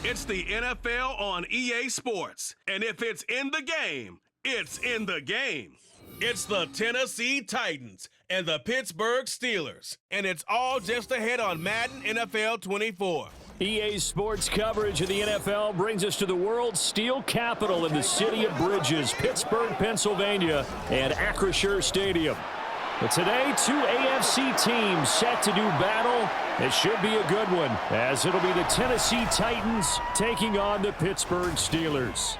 It's the NFL on EA Sports. And if it's in the game, it's in the game. It's the Tennessee Titans and the Pittsburgh Steelers. And it's all just ahead on Madden NFL 24. EA Sports coverage of the NFL brings us to the world's steel capital in the city of bridges, Pittsburgh, Pennsylvania, and Acrisure Stadium. But today, two AFC teams set to do battle. It should be a good one, as it'll be the Tennessee Titans taking on the Pittsburgh Steelers.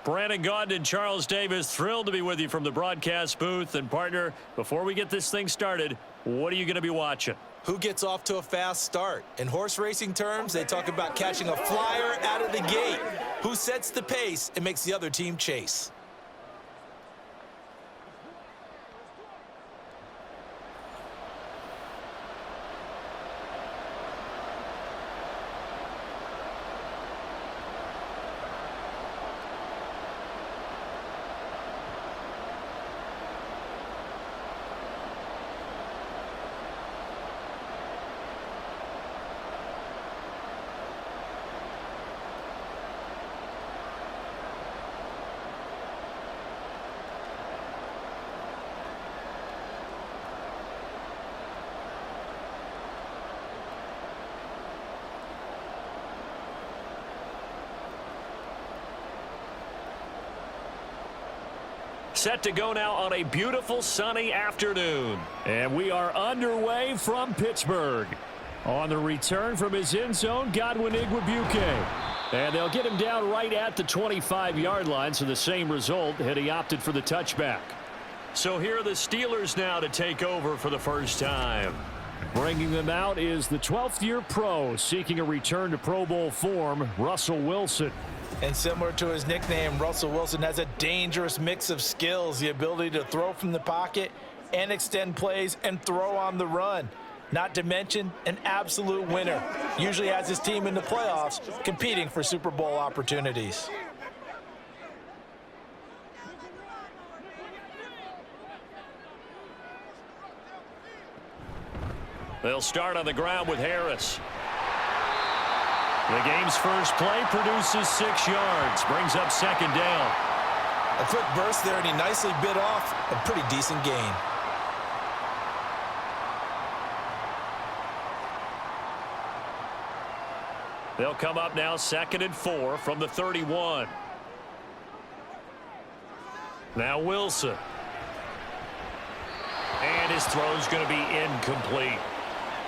Brandon Gaudin and Charles Davis, thrilled to be with you from the broadcast booth. And partner, before we get this thing started, what are you going to be watching? Who gets off to a fast start? In horse racing terms, they talk about catching a flyer out of the gate. Who sets the pace and makes the other team chase? Set to go now on a beautiful sunny afternoon. And we are underway from Pittsburgh. On the return from his end zone, Godwin Igwebuike. And they'll get him down right at the 25-yard line, so the same result had he opted for the touchback. So here are the Steelers now to take over for the first time. Bringing them out is the 12th-year pro seeking a return to Pro Bowl form, Russell Wilson. And similar to his nickname, Russell Wilson has a dangerous mix of skills, the ability to throw from the pocket and extend plays and throw on the run. Not to mention an absolute winner. Usually has his team in the playoffs competing for Super Bowl opportunities. They'll start on the ground with Harris. The game's first play produces 6 yards, brings up second down. A quick burst there, and he nicely bit off a pretty decent gain. They'll come up now 2nd and 4 from the 31. Now Wilson. And his throw's going to be incomplete.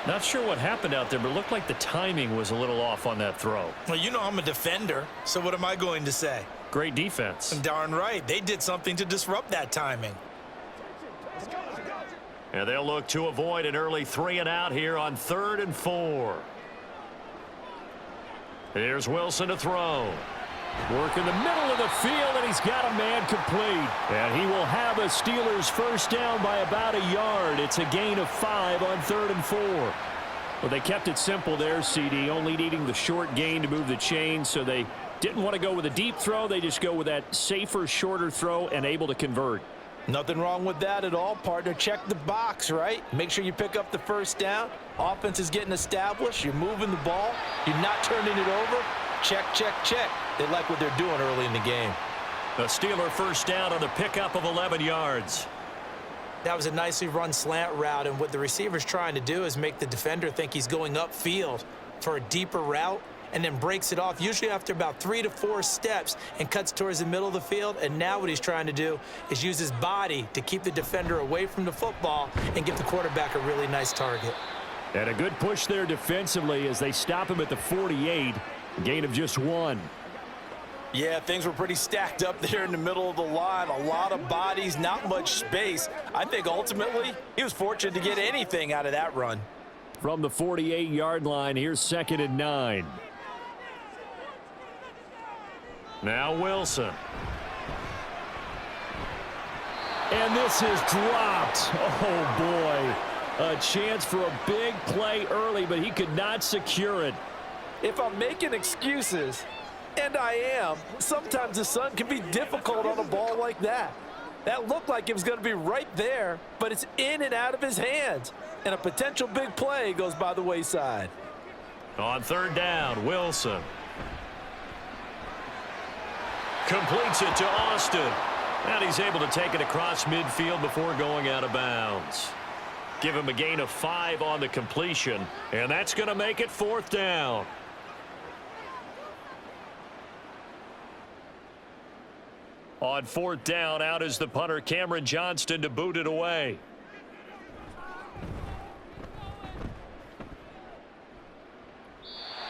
Not sure what happened out there, but it looked like the timing was a little off on that throw. Well, you know I'm a defender, so what am I going to say? Great defense. Darn right. They did something to disrupt that timing. And they'll look to avoid an early 3-and-out here on 3rd and 4. Here's Wilson to throw. Work in the middle of the field, and he's got a man complete. And he will have a Steelers first down by about a yard. It's a gain of 5 on 3rd and 4. Well, they kept it simple there, CD, only needing the short gain to move the chain, so they didn't want to go with a deep throw. They just go with that safer, shorter throw and able to convert. Nothing wrong with that at all, partner. Check the box, right? Make sure you pick up the first down. Offense is getting established. You're moving the ball. You're not turning it over. Check, check, check. They like what they're doing early in the game. The Steeler first down on the pickup of 11 yards. That was a nicely run slant route, and what the receiver's trying to do is make the defender think he's going upfield for a deeper route, and then breaks it off, usually after about 3 to 4 steps, and cuts towards the middle of the field. And now what he's trying to do is use his body to keep the defender away from the football and give the quarterback a really nice target. And a good push there defensively as they stop him at the 48. Gain of just 1. Yeah, things were pretty stacked up there in the middle of the line. A lot of bodies, not much space. I think ultimately he was fortunate to get anything out of that run. From the 48-yard line, here's 2nd and 9. Now Wilson. And this is dropped. Oh, boy. A chance for a big play early, but he could not secure it. If I'm making excuses, and I am, sometimes the sun can be difficult on a ball like that. That looked like it was going to be right there, but it's in and out of his hands. And a potential big play goes by the wayside. On third down, Wilson. Completes it to Austin. And he's able to take it across midfield before going out of bounds. Give him a gain of 5 on the completion, and that's going to make it fourth down. On fourth down, out is the punter, Cameron Johnston, to boot it away.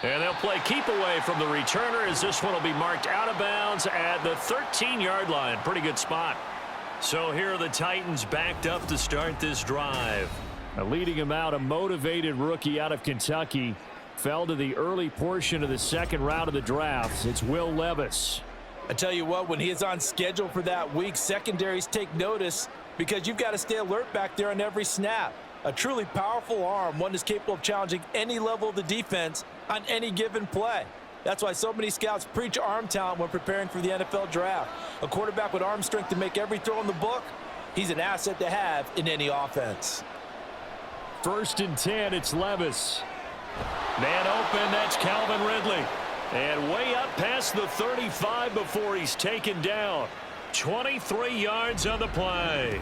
And they'll play keep away from the returner as this one will be marked out of bounds at the 13-yard line. Pretty good spot. So here are the Titans backed up to start this drive. Now leading him out, a motivated rookie out of Kentucky. Fell to the early portion of the second round of the draft. It's Will Levis. I tell you what, when he is on schedule for that week, secondaries take notice because you've got to stay alert back there on every snap. A truly powerful arm, one that's capable of challenging any level of the defense on any given play. That's why so many scouts preach arm talent when preparing for the NFL draft. A quarterback with arm strength to make every throw in the book, he's an asset to have in any offense. First and 10, it's Levis. Man open, that's Calvin Ridley. And way up past the 35 before he's taken down. 23 yards on the play.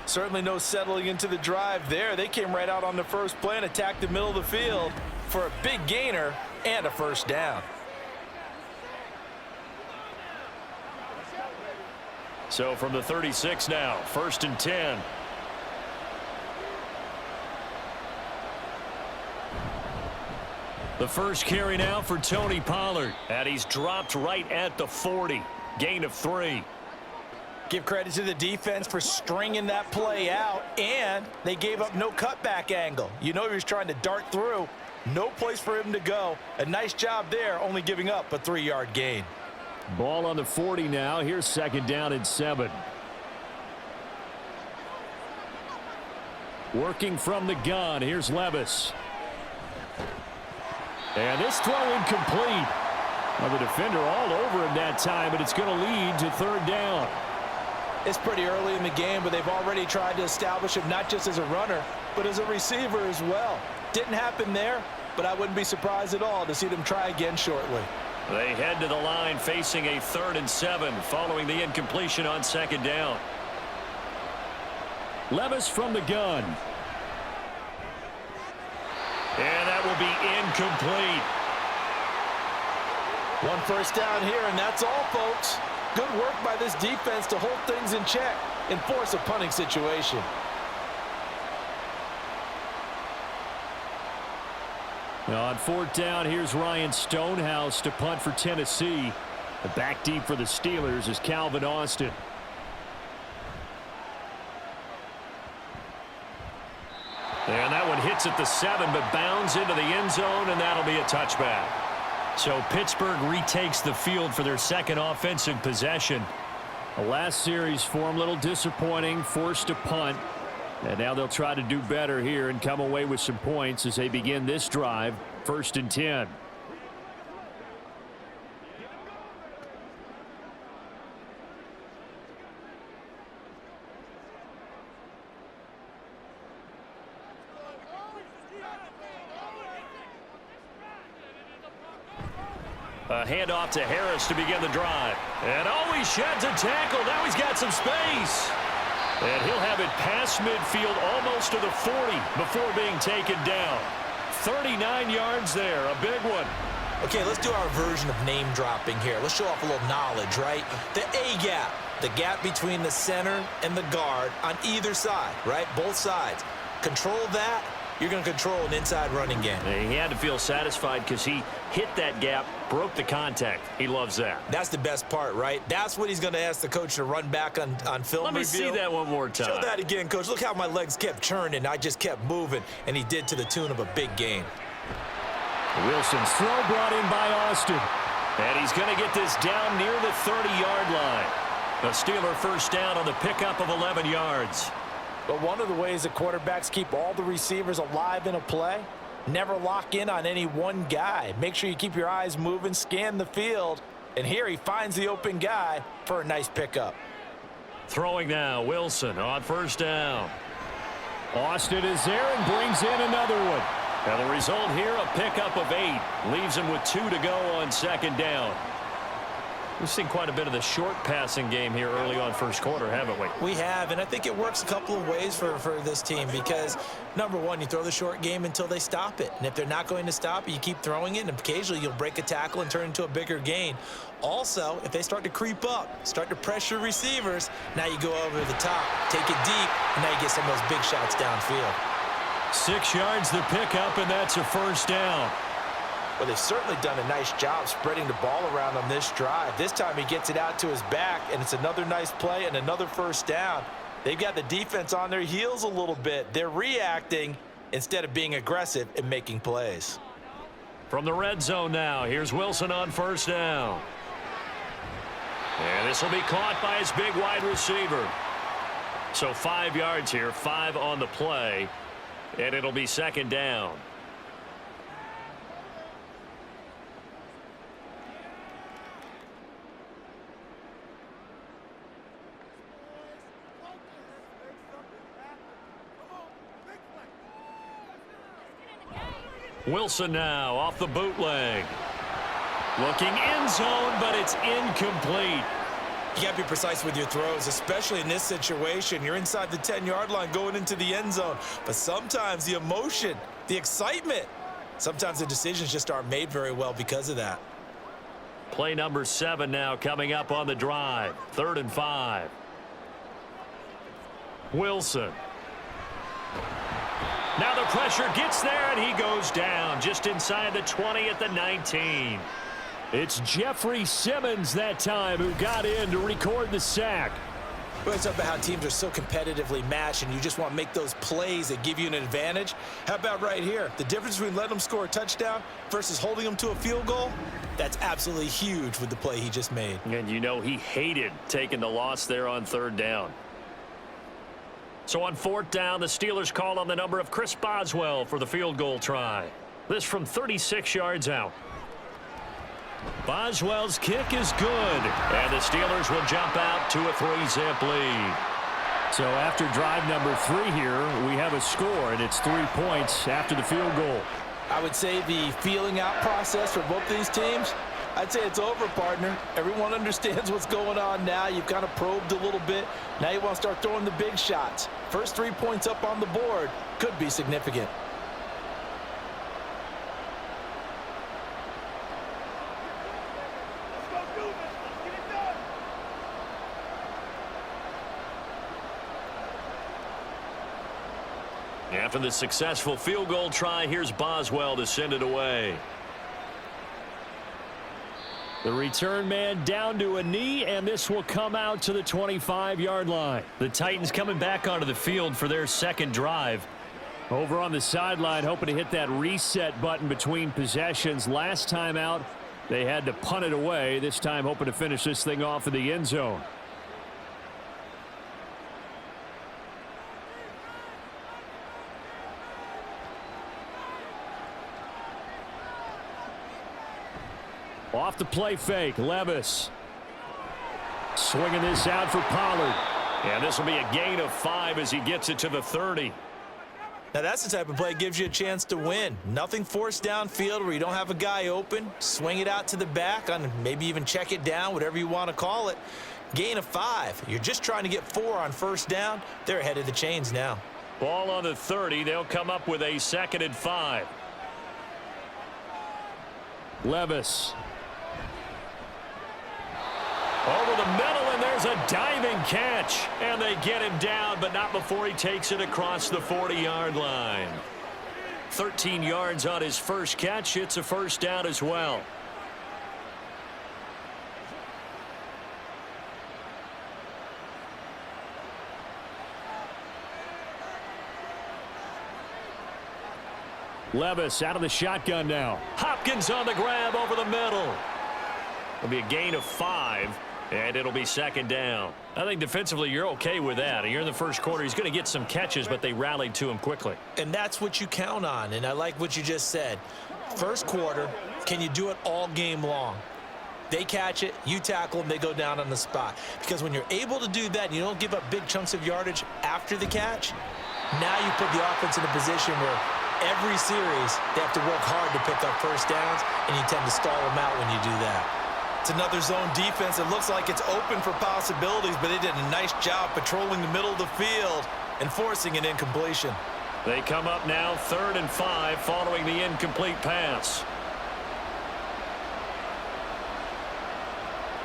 Certainly no settling into the drive there. They came right out on the first play and attacked the middle of the field for a big gainer and a first down. So from the 36 now, first and 10. The first carry now for Tony Pollard. And he's dropped right at the 40. Gain of 3. Give credit to the defense for stringing that play out, and they gave up no cutback angle. You know he was trying to dart through. No place for him to go. A nice job there, only giving up a 3-yard gain. Ball on the 40 now. Here's second down and 7. Working from the gun. Here's Levis. And this throw incomplete. Well, the defender all over him that time, but it's going to lead to third down. It's pretty early in the game, but they've already tried to establish him not just as a runner, but as a receiver as well. Didn't happen there, but I wouldn't be surprised at all to see them try again shortly. They head to the line facing a 3rd and 7 following the incompletion on second down. Levis from the gun. And that will be incomplete. One first down here, and that's all, folks. Good work by this defense to hold things in check and force a punting situation. Now on fourth down, here's Ryan Stonehouse to punt for Tennessee. The back deep for the Steelers is Calvin Austin. And that one hits at the 7, but bounds into the end zone, and that'll be a touchback. So Pittsburgh retakes the field for their second offensive possession. The last series for them, a little disappointing, forced to punt. And now they'll try to do better here and come away with some points as they begin this drive, 1st and 10. A handoff to Harris to begin the drive. And he sheds a tackle. Now he's got some space. And he'll have it past midfield almost to the 40 before being taken down. 39 yards there, a big one. Okay, let's do our version of name dropping here. Let's show off a little knowledge, right? The A-gap, the gap between the center and the guard on either side, right? Both sides. Control that, you're going to control an inside running game. He had to feel satisfied because he hit that gap, broke the contact. He loves that. That's the best part, right? That's what he's going to ask the coach to run back on film review. Let me see that one more time. Show that again, coach. Look how my legs kept churning. I just kept moving, and he did to the tune of a big gain. Wilson's throw brought in by Austin. And he's going to get this down near the 30-yard line. A Steeler first down on the pickup of 11 yards. But one of the ways that quarterbacks keep all the receivers alive in a play, never lock in on any one guy. Make sure you keep your eyes moving, scan the field, and here he finds the open guy for a nice pickup. Throwing now, Wilson on first down. Austin is there and brings in another one. Now the result here, a pickup of 8. Leaves him with 2 to go on second down. We've seen quite a bit of the short passing game here early on first quarter, haven't we? We have, and I think it works a couple of ways for this team because, number one, you throw the short game until they stop it. And if they're not going to stop it, you keep throwing it, and occasionally you'll break a tackle and turn into a bigger gain. Also, if they start to creep up, start to pressure receivers, now you go over the top, take it deep, and now you get some of those big shots downfield. 6 yards the pickup, and that's a first down. Well, they've certainly done a nice job spreading the ball around on this drive. This time he gets it out to his back, and it's another nice play and another first down. They've got the defense on their heels a little bit. They're reacting instead of being aggressive and making plays. From the red zone now, here's Wilson on first down. And this will be caught by his big wide receiver. So 5 yards here, 5 on the play, and it'll be second down. Wilson now off the bootleg. Looking end zone, but it's incomplete. You got to be precise with your throws, especially in this situation. You're inside the 10-yard line going into the end zone. But sometimes the emotion, the excitement, sometimes the decisions just aren't made very well because of that. Play number 7 now coming up on the drive. 3rd and 5. Wilson. Now the pressure gets there, and he goes down just inside the 20 at the 19. It's Jeffrey Simmons that time who got in to record the sack. Well, it's about how teams are so competitively matched, and you just want to make those plays that give you an advantage. How about right here? The difference between letting them score a touchdown versus holding them to a field goal, that's absolutely huge with the play he just made. And you know he hated taking the loss there on 3rd down. So on 4th down, the Steelers call on the number of Chris Boswell for the field goal try. This from 36 yards out. Boswell's kick is good, and the Steelers will jump out to a 3-zip lead. So after drive number 3 here, we have a score, and it's 3 points after the field goal. I would say the feeling out process for both these teams, I'd say it's over, partner. Everyone understands what's going on now. You've kind of probed a little bit. Now you want to start throwing the big shots. First 3 points up on the board could be significant. After the successful field goal try, here's Boswell to send it away. The return man down to a knee, and this will come out to the 25-yard line. The Titans coming back onto the field for their second drive. Over on the sideline, hoping to hit that reset button between possessions. Last time out, they had to punt it away. This time hoping to finish this thing off in the end zone. Off the play fake, Levis. Swinging this out for Pollard. And this will be a gain of 5 as he gets it to the 30. Now that's the type of play that gives you a chance to win. Nothing forced downfield where you don't have a guy open. Swing it out to the back, on maybe even check it down, whatever you want to call it. Gain of 5. You're just trying to get 4 on first down. They're ahead of the chains now. Ball on the 30. They'll come up with a 2nd and 5. Levis. Over the middle, and there's a diving catch. And they get him down, but not before he takes it across the 40-yard line. 13 yards on his first catch. It's a first down as well. Levis out of the shotgun now. Hopkins on the grab over the middle. It'll be a gain of 5, and it'll be 2nd down. I think defensively you're okay with that. You're in the first quarter. He's going to get some catches, but they rallied to him quickly. And that's what you count on, and I like what you just said. First quarter, can you do it all game long? They catch it, you tackle them, they go down on the spot. Because when you're able to do that and you don't give up big chunks of yardage after the catch, now you put the offense in a position where every series, they have to work hard to pick up first downs, and you tend to stall them out when you do that. It's another zone defense. It looks like it's open for possibilities, but they did a nice job patrolling the middle of the field and forcing an incompletion. They come up now 3rd and 5 following the incomplete pass.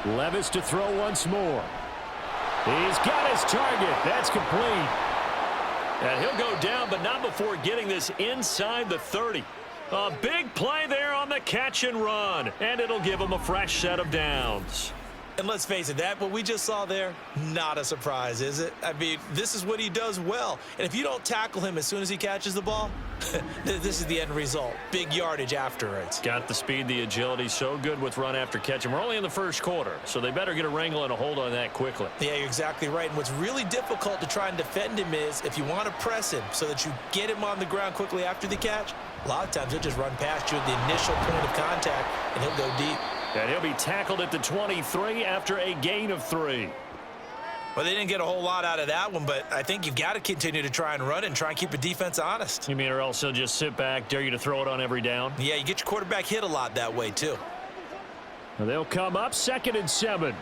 Levis to throw once more. He's got his target. That's complete. And he'll go down, but not before getting this inside the 30. A big play there on the catch and run, and it'll give him a fresh set of downs. And let's face it, what we just saw there, not a surprise, is it? I mean, this is what he does well. And if you don't tackle him as soon as he catches the ball, this is the end result. Big yardage afterwards. Got the speed, the agility, so good with run after catch. And we're only in the first quarter, so they better get a wrangle and a hold on that quickly. Yeah, you're exactly right. And what's really difficult to try and defend him is if you want to press him so that you get him on the ground quickly after the catch, a lot of times he'll just run past you at the initial point of contact, and he'll go deep. And he'll be tackled at the 23 after a gain of 3. Well, they didn't get a whole lot out of that one, but I think you've got to continue to try and run and try and keep the defense honest. You mean or else he'll just sit back, dare you to throw it on every down? Yeah, you get your quarterback hit a lot that way, too. And they'll come up 2nd and 7.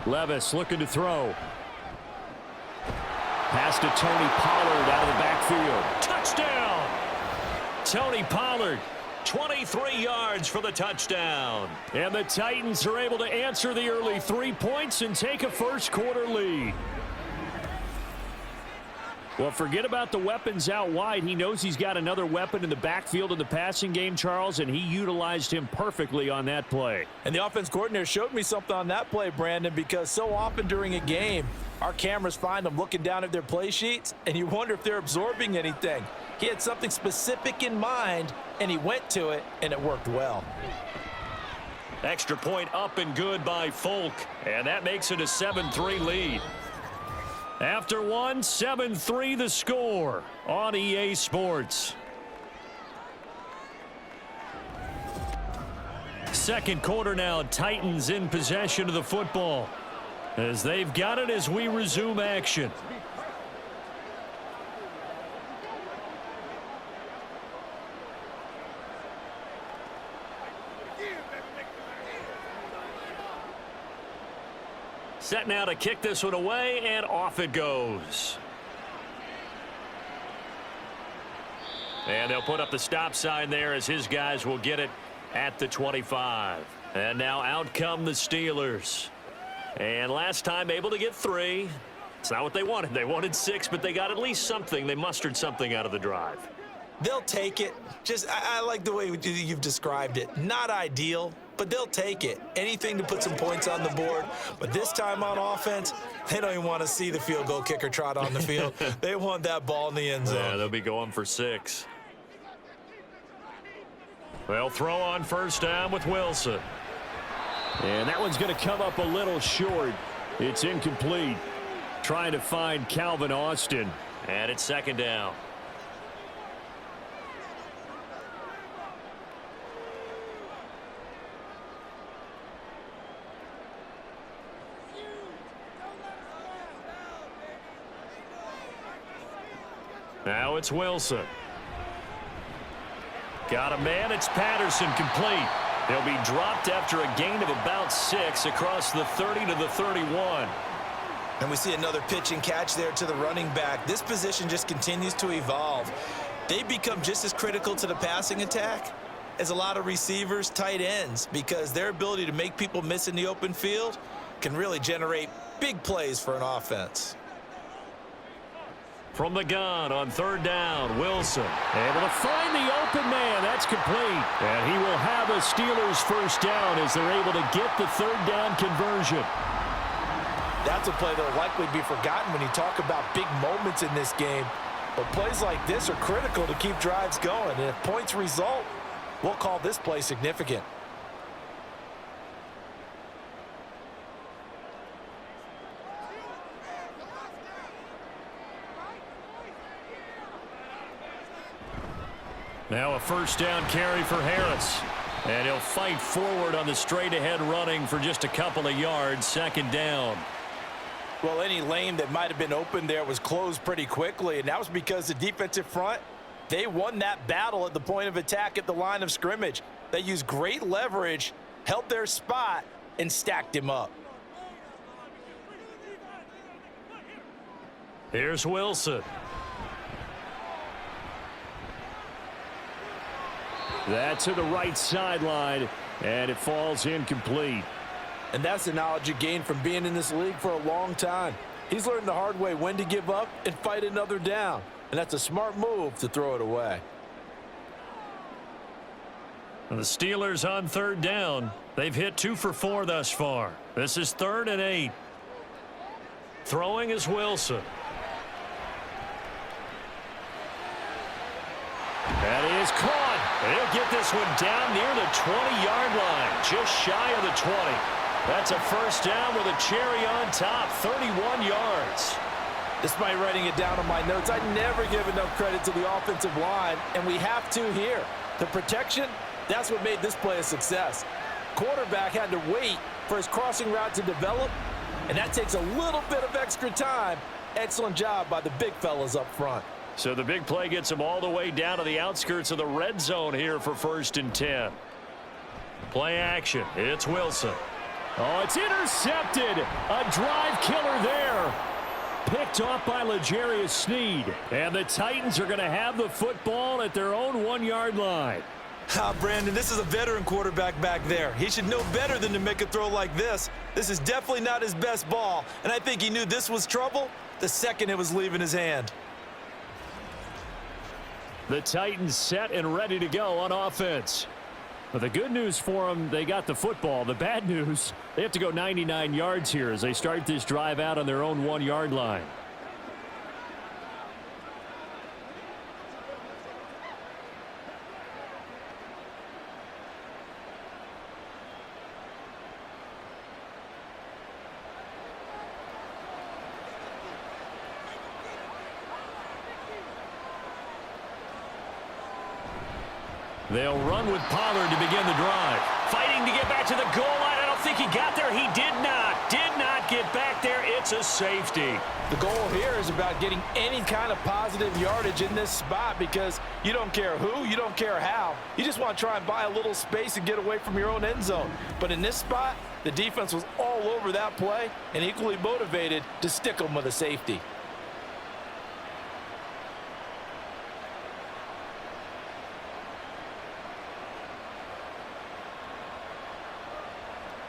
Levis looking to throw. Pass to Tony Pollard out of the backfield. Touchdown! Tony Pollard, 23 yards for the touchdown. And the Titans are able to answer the early 3 points and take a first quarter lead. Well, forget about the weapons out wide. He knows he's got another weapon in the backfield in the passing game, Charles, and he utilized him perfectly on that play. And the offense coordinator showed me something on that play, Brandon, because so often during a game, our cameras find them looking down at their play sheets, and you wonder if they're absorbing anything. He had something specific in mind, and he went to it, and it worked well. Extra point up and good by Folk, and that makes it a 7-3 lead. After one, 7-3 the score on EA Sports. Second quarter now, Titans in possession of the football as they've got it as we resume action. Set now to kick this one away, and off it goes. And they'll put up the stop sign there as his guys will get it at the 25. And now out come the Steelers. And last time able to get 3. It's not what they wanted. They wanted 6, but they got at least something. They mustered something out of the drive. They'll take it. I like the way you've described it. Not ideal, but they'll take it. Anything to put some points on the board. But this time on offense, they don't even want to see the field goal kicker trot on the field. They want that ball in the end zone. Yeah, they'll be going for 6. They'll throw on first down with Wilson. And that one's going to come up a little short. It's incomplete. Trying to find Calvin Austin. And it's second down. Now it's Wilson. Got a man. It's Patterson, complete. They'll be dropped after a gain of about 6 across the 30 to the 31. And we see another pitch and catch there to the running back. This position just continues to evolve. They become just as critical to the passing attack as a lot of receivers, tight ends, because their ability to make people miss in the open field can really generate big plays for an offense. From the gun on third down, Wilson able to find the open man. That's complete. And he will have a Steelers first down as they're able to get the third down conversion. That's a play that will likely be forgotten when you talk about big moments in this game. But plays like this are critical to keep drives going. And if points result, we'll call this play significant. Now a first down carry for Harris. And he'll fight forward on the straight ahead running for just a couple of yards. Second down. Well, any lane that might have been open there was closed pretty quickly, and that was because the defensive front, they won that battle at the point of attack at the line of scrimmage. They used great leverage, held their spot, and stacked him up. Here's Wilson. That's to the right sideline, and it falls incomplete. And that's the knowledge you gain from being in this league for a long time. He's learned the hard way when to give up and fight another down. And that's a smart move to throw it away. The Steelers on third down. They've hit 2 for 4 thus far. This is 3rd and 8. Throwing is Wilson. That is caught. He'll get this one down near the 20-yard line, just shy of the 20. That's a first down with a cherry on top, 31 yards. Despite writing it down on my notes, I never give enough credit to the offensive line, and we have to here. The protection, that's what made this play a success. Quarterback had to wait for his crossing route to develop, and that takes a little bit of extra time. Excellent job by the big fellas up front. So the big play gets him all the way down to the outskirts of the red zone here for 1st and 10. Play action. It's Wilson. Oh, it's intercepted. A drive killer there. Picked off by L'Jarius Sneed. And the Titans are going to have the football at their own 1-yard line. Brandon, this is a veteran quarterback back there. He should know better than to make a throw like this. This is definitely not his best ball. And I think he knew this was trouble the second it was leaving his hand. The Titans set and ready to go on offense. But the good news for them, they got the football. The bad news, they have to go 99 yards here as they start this drive out on their own 1-yard line. They'll run with Pollard to begin the drive. Fighting to get back to the goal line. I don't think he got there. He did not. Did not get back there. It's a safety. The goal here is about getting any kind of positive yardage in this spot because you don't care who, you don't care how. You just want to try and buy a little space and get away from your own end zone. But in this spot, the defense was all over that play and equally motivated to stick them with a safety.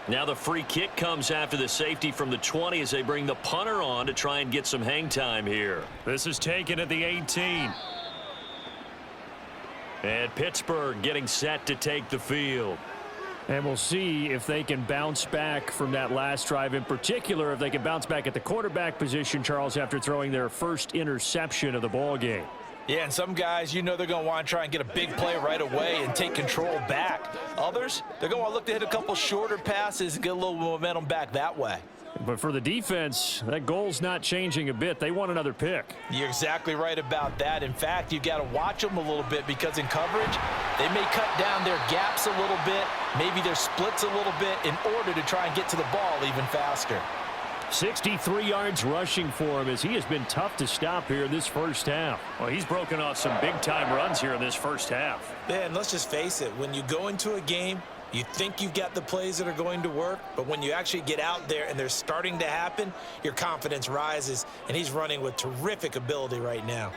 Now the free kick comes after the safety from the 20 as they bring the punter on to try and get some hang time here. This is taken at the 18. And Pittsburgh getting set to take the field. And we'll see if they can bounce back from that last drive, in particular if they can bounce back at the quarterback position, Charles, after throwing their first interception of the ball game. Yeah, and some guys, you know they're going to want to try and get a big play right away and take control back. Others, they're going to want to look to hit a couple shorter passes and get a little momentum back that way. But for the defense, that goal's not changing a bit. They want another pick. You're exactly right about that. In fact, you got to watch them a little bit because in coverage, they may cut down their gaps a little bit, maybe their splits a little bit in order to try and get to the ball even faster. 63 yards rushing for him as he has been tough to stop here in this first half. Well, he's broken off some big-time runs here in this first half. Yeah, and let's just face it. When you go into a game, you think you've got the plays that are going to work, but when you actually get out there and they're starting to happen, your confidence rises, and he's running with terrific ability right now.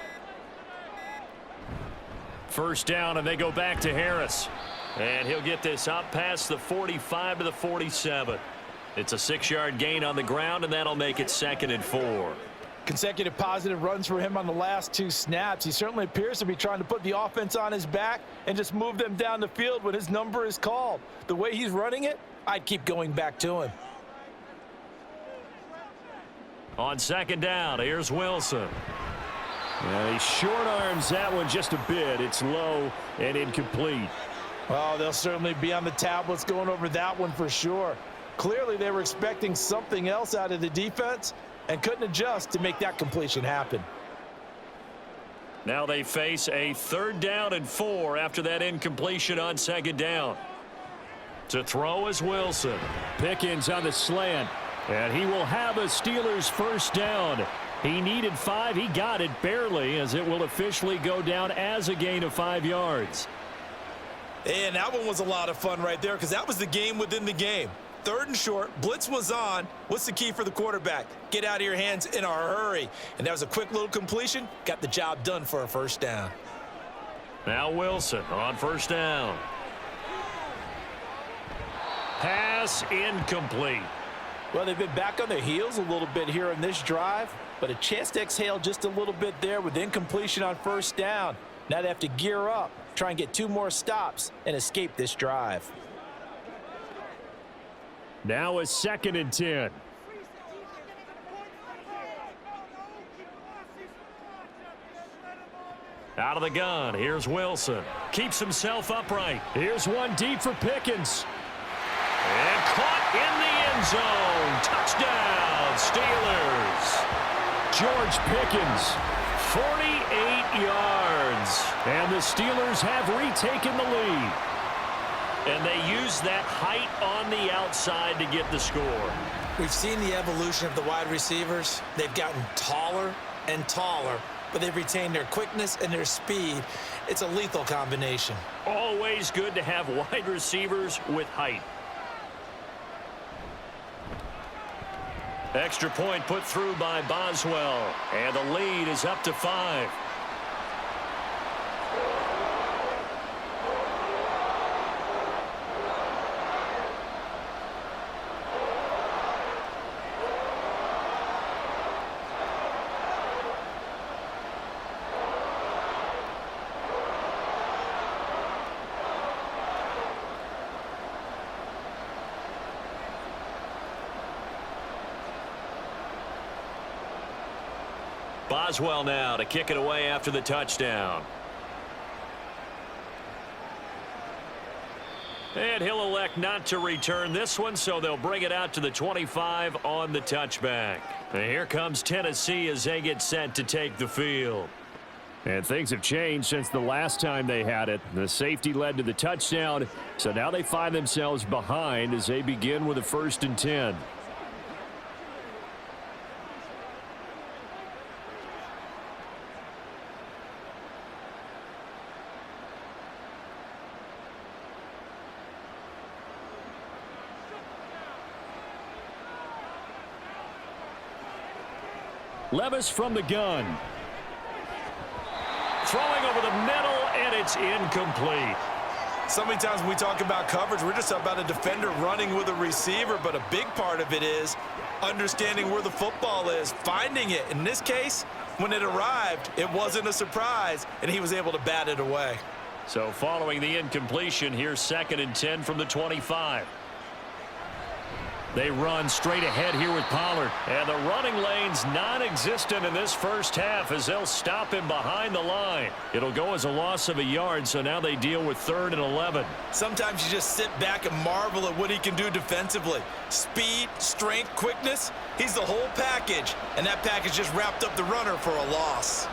First down, and they go back to Harris. And he'll get this up past the 45 to the 47. It's a 6-yard gain on the ground, and that'll make it 2nd and 4. Consecutive positive runs for him on the last 2 snaps. He certainly appears to be trying to put the offense on his back and just move them down the field when his number is called. The way he's running it, I'd keep going back to him. On 2nd down, here's Wilson. Well, he short arms that one just a bit. It's low and incomplete. Well, they'll certainly be on the tablets going over that one for sure. Clearly, they were expecting something else out of the defense and couldn't adjust to make that completion happen. Now they face a 3rd down and 4 after that incompletion on 2nd down. To throw is Wilson. Pickens on the slant. And he will have a Steelers first down. He needed 5. He got it barely, as it will officially go down as a gain of 5 yards. And that one was a lot of fun right there, because that was the game within the game. 3rd and short, blitz was on. What's the key for the quarterback? Get out of your hands in a hurry. And that was a quick little completion. Got the job done for a first down. Now Wilson on first down. Pass incomplete. Well, they've been back on their heels a little bit here in this drive, but a chance to exhale just a little bit there with incompletion on first down. Now they have to gear up, try and get 2 more stops, and escape this drive. Now a 2nd and 10. Out of the gun, here's Wilson. Keeps himself upright. Here's one deep for Pickens. And caught in the end zone. Touchdown, Steelers. George Pickens, 48 yards. And the Steelers have retaken the lead. And they use that height on the outside to get the score. We've seen the evolution of the wide receivers. They've gotten taller and taller, but they've retained their quickness and their speed. It's a lethal combination. Always good to have wide receivers with height. Extra point put through by Boswell, and the lead is up to 5. Boswell now to kick it away after the touchdown. And he'll elect not to return this one, so they'll bring it out to the 25 on the touchback. And here comes Tennessee as they get set to take the field. And things have changed since the last time they had it. The safety led to the touchdown, so now they find themselves behind as they begin with a 1st and 10. Levis from the gun. Throwing over the middle, and it's incomplete. So many times when we talk about coverage, we're just about a defender running with a receiver, but a big part of it is understanding where the football is, finding it. In this case, when it arrived, it wasn't a surprise, and he was able to bat it away. So following the incompletion, here's 2nd and 10 from the 25. They run straight ahead here with Pollard. And the running lane's non-existent in this first half as they'll stop him behind the line. It'll go as a loss of a yard, so now they deal with 3rd and 11. Sometimes you just sit back and marvel at what he can do defensively. Speed, strength, quickness, he's the whole package. And that package just wrapped up the runner for a loss.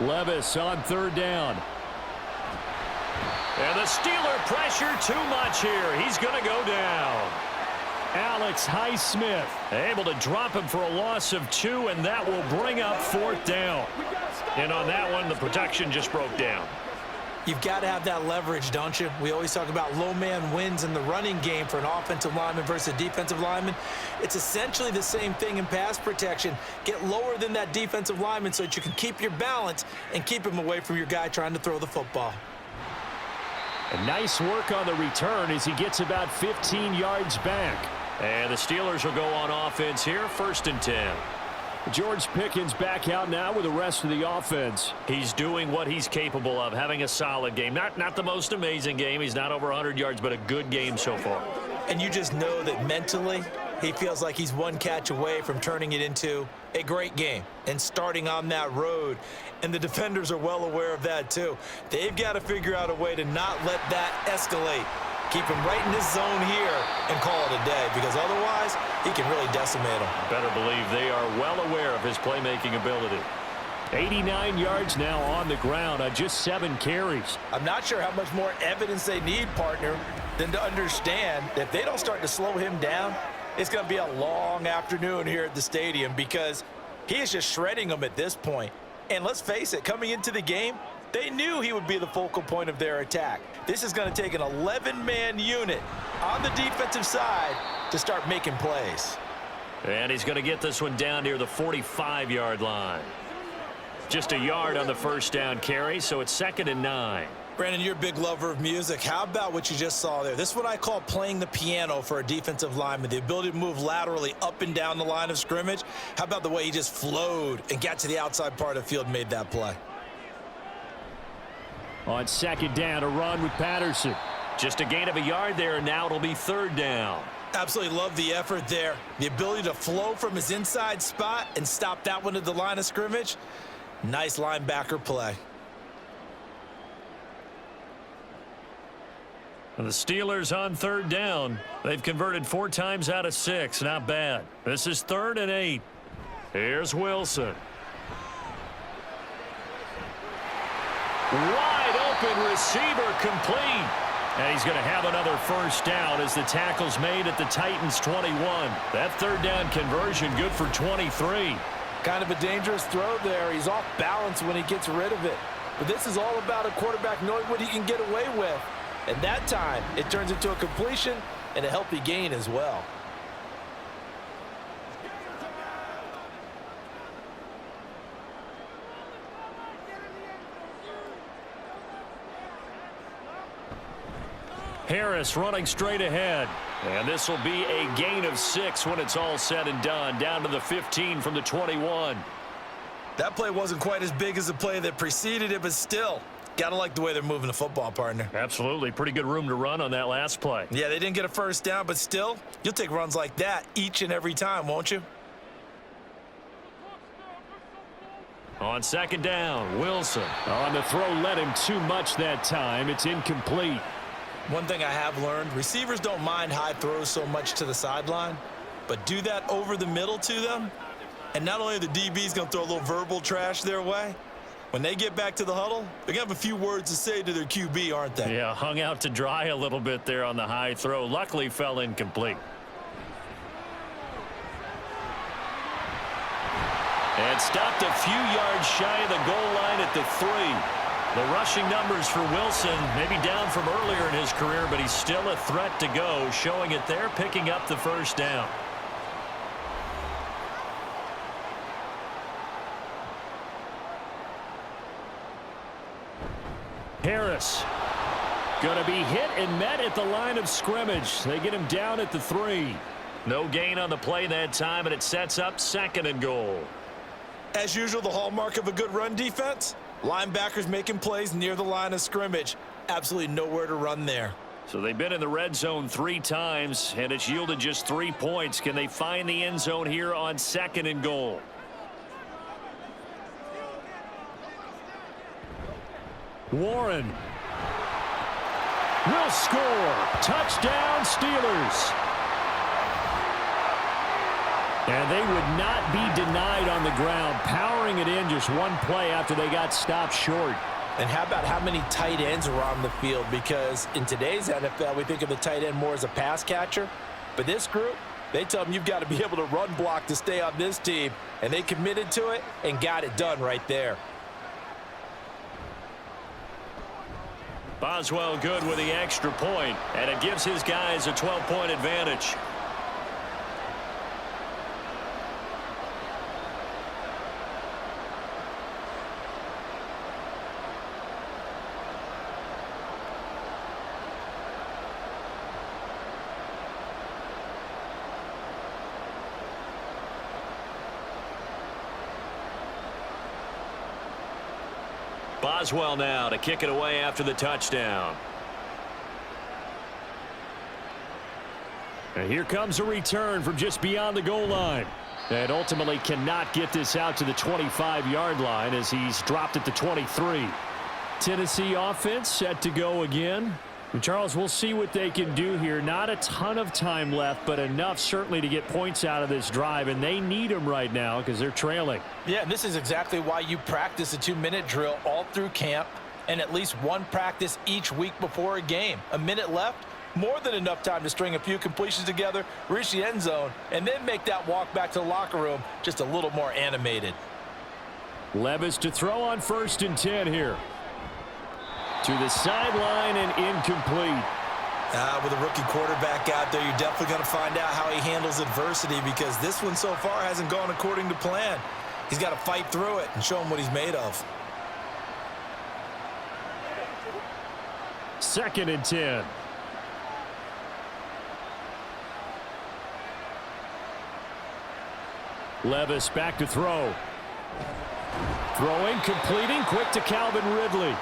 Levis on 3rd down. And the Steeler pressure too much here. He's going to go down. Alex Highsmith able to drop him for a loss of 2, and that will bring up 4th down. And on that one, the protection just broke down. You've got to have that leverage, don't you? We always talk about low man wins in the running game for an offensive lineman versus a defensive lineman. It's essentially the same thing in pass protection. Get lower than that defensive lineman so that you can keep your balance and keep him away from your guy trying to throw the football. And nice work on the return as he gets about 15 yards back. And the Steelers will go on offense here, 1st and 10. George Pickens back out now with the rest of the offense. He's doing what he's capable of, having a solid game. Not the most amazing game. He's not over 100 yards, but a good game so far. And you just know that mentally he feels like he's one catch away from turning it into a great game and starting on that road. And the defenders are well aware of that too. They've got to figure out a way to not let that escalate. Keep him right in this zone here and call it a day, because otherwise he can really decimate him. Better believe they are well aware of his playmaking ability. 89 yards now on the ground on just 7 carries. I'm not sure how much more evidence they need, partner, than to understand that if they don't start to slow him down, it's going to be a long afternoon here at the stadium because he is just shredding them at this point. And let's face it, coming into the game, they knew he would be the focal point of their attack. This is going to take an 11-man unit on the defensive side to start making plays. And he's going to get this one down near the 45-yard line. Just a yard on the first down carry, so it's 2nd and 9. Brandon, you're a big lover of music. How about what you just saw there? This is what I call playing the piano for a defensive lineman, the ability to move laterally up and down the line of scrimmage. How about the way he just flowed and got to the outside part of the field and made that play? On 2nd down, a run with Patterson. Just a gain of a yard there, and now it'll be 3rd down. Absolutely love the effort there. The ability to flow from his inside spot and stop that one at the line of scrimmage. Nice linebacker play. And the Steelers on 3rd down. They've converted 4 times out of 6. Not bad. This is 3rd and 8. Here's Wilson. Wide open receiver complete. And he's going to have another first down as the tackle's made at the Titans' 21. That 3rd down conversion good for 23. Kind of a dangerous throw there. He's off balance when he gets rid of it. But this is all about a quarterback knowing what he can get away with. And that time, it turns into a completion and a healthy gain as well. Harris running straight ahead. And this will be a gain of 6 when it's all said and done. Down to the 15 from the 21. That play wasn't quite as big as the play that preceded it, but still, gotta like the way they're moving the football, partner. Absolutely. Pretty good room to run on that last play. Yeah, they didn't get a first down, but still, you'll take runs like that each and every time, won't you? On 2nd down, Wilson. On the throw, led him too much that time. It's incomplete. One thing I have learned, receivers don't mind high throws so much to the sideline, but do that over the middle to them, and not only are the DBs going to throw a little verbal trash their way, when they get back to the huddle, they're going to have a few words to say to their QB, aren't they? Yeah, hung out to dry a little bit there on the high throw. Luckily, fell incomplete. And stopped a few yards shy of the goal line at the 3. The rushing numbers for Wilson, maybe down from earlier in his career, but he's still a threat to go, showing it there, picking up the first down. Harris going to be hit and met at the line of scrimmage. They get him down at the 3. No gain on the play that time, and it sets up 2nd and goal. As usual, the hallmark of a good run defense, linebackers making plays near the line of scrimmage. Absolutely nowhere to run there. So they've been in the red zone 3 times, and it's yielded just 3 points. Can they find the end zone here on 2nd and goal? Warren will score. Touchdown, Steelers. And they would not be denied on the ground, powering it in just one play after they got stopped short. And how about how many tight ends were on the field? Because in today's NFL, we think of the tight end more as a pass catcher. But this group, they tell them you've got to be able to run block to stay on this team. And they committed to it and got it done right there. Boswell good with the extra point, and it gives his guys a 12-point advantage. Boswell now to kick it away after the touchdown. And here comes a return from just beyond the goal line. And ultimately cannot get this out to the 25-yard line as he's dropped at the 23. Tennessee offense set to go again. And Charles, we'll see what they can do here. Not a ton of time left, but enough certainly to get points out of this drive, and they need them right now because they're trailing. Yeah, and this is exactly why you practice a 2-minute drill all through camp and at least one practice each week before a game. A minute left, more than enough time to string a few completions together, reach the end zone, and then make that walk back to the locker room just a little more animated. Levis to throw on 1st and 10 here. To the sideline and incomplete. With a rookie quarterback out there, you're definitely going to find out how he handles adversity because this one so far hasn't gone according to plan. He's got to fight through it and show him what he's made of. 2nd and 10. Levis back to throw. Throwing, completing, quick to Calvin Ridley.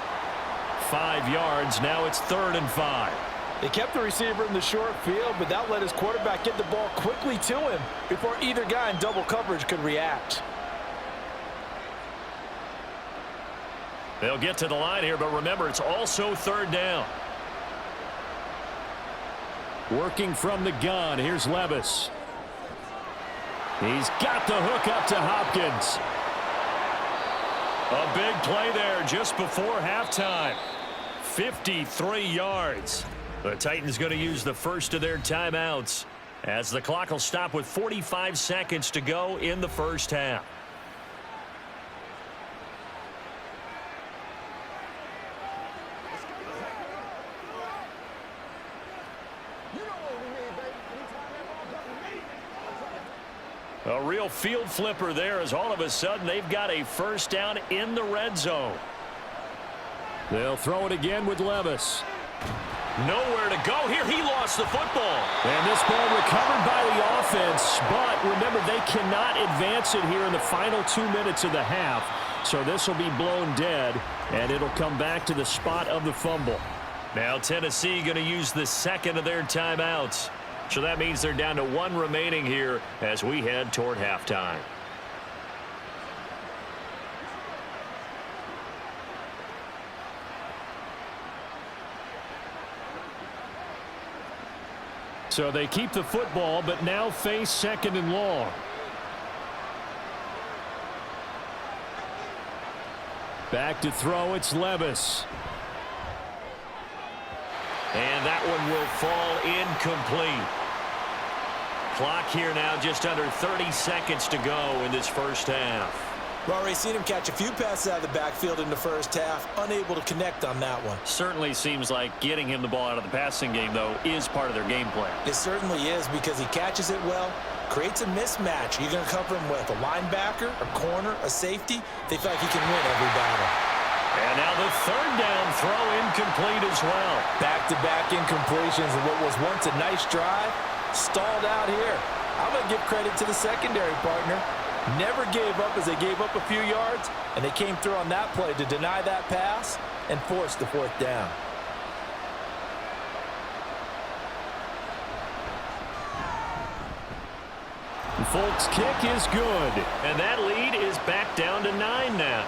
5 yards, now it's 3rd and 5. They kept the receiver in the short field, but that let his quarterback get the ball quickly to him before either guy in double coverage could react. They'll get to the line here, but remember, it's also 3rd down. Working from the gun, here's Levis. He's got the hook up to Hopkins. A big play there just before halftime. 53 yards. The Titans going to use the first of their timeouts as the clock will stop with 45 seconds to go in the first half. A real field flipper there as all of a sudden they've got a first down in the red zone. They'll throw it again with Levis. Nowhere to go here. He lost the football. And this ball recovered by the offense, but remember they cannot advance it here in the final 2 minutes of the half. So this will be blown dead, and it'll come back to the spot of the fumble. Now Tennessee going to use the second of their timeouts. So that means they're down to 1 remaining here as we head toward halftime. So they keep the football, but now face 2nd and long. Back to throw, it's Levis. And that one will fall incomplete. Clock here now just under 30 seconds to go in this first half. We've already seen him catch a few passes out of the backfield in the first half, unable to connect on that one. Certainly seems like getting him the ball out of the passing game, though, is part of their game plan. It certainly is because he catches it well, creates a mismatch. You're going to cover him with a linebacker, a corner, a safety. They feel like he can win every battle. And now the 3rd down throw incomplete as well. Back-to-back incompletions and what was once a nice drive stalled out here. I'm going to give credit to the secondary partner. Never gave up as they gave up a few yards, and they came through on that play to deny that pass and force the 4th down. Folk's kick is good, and that lead is back down to 9 now.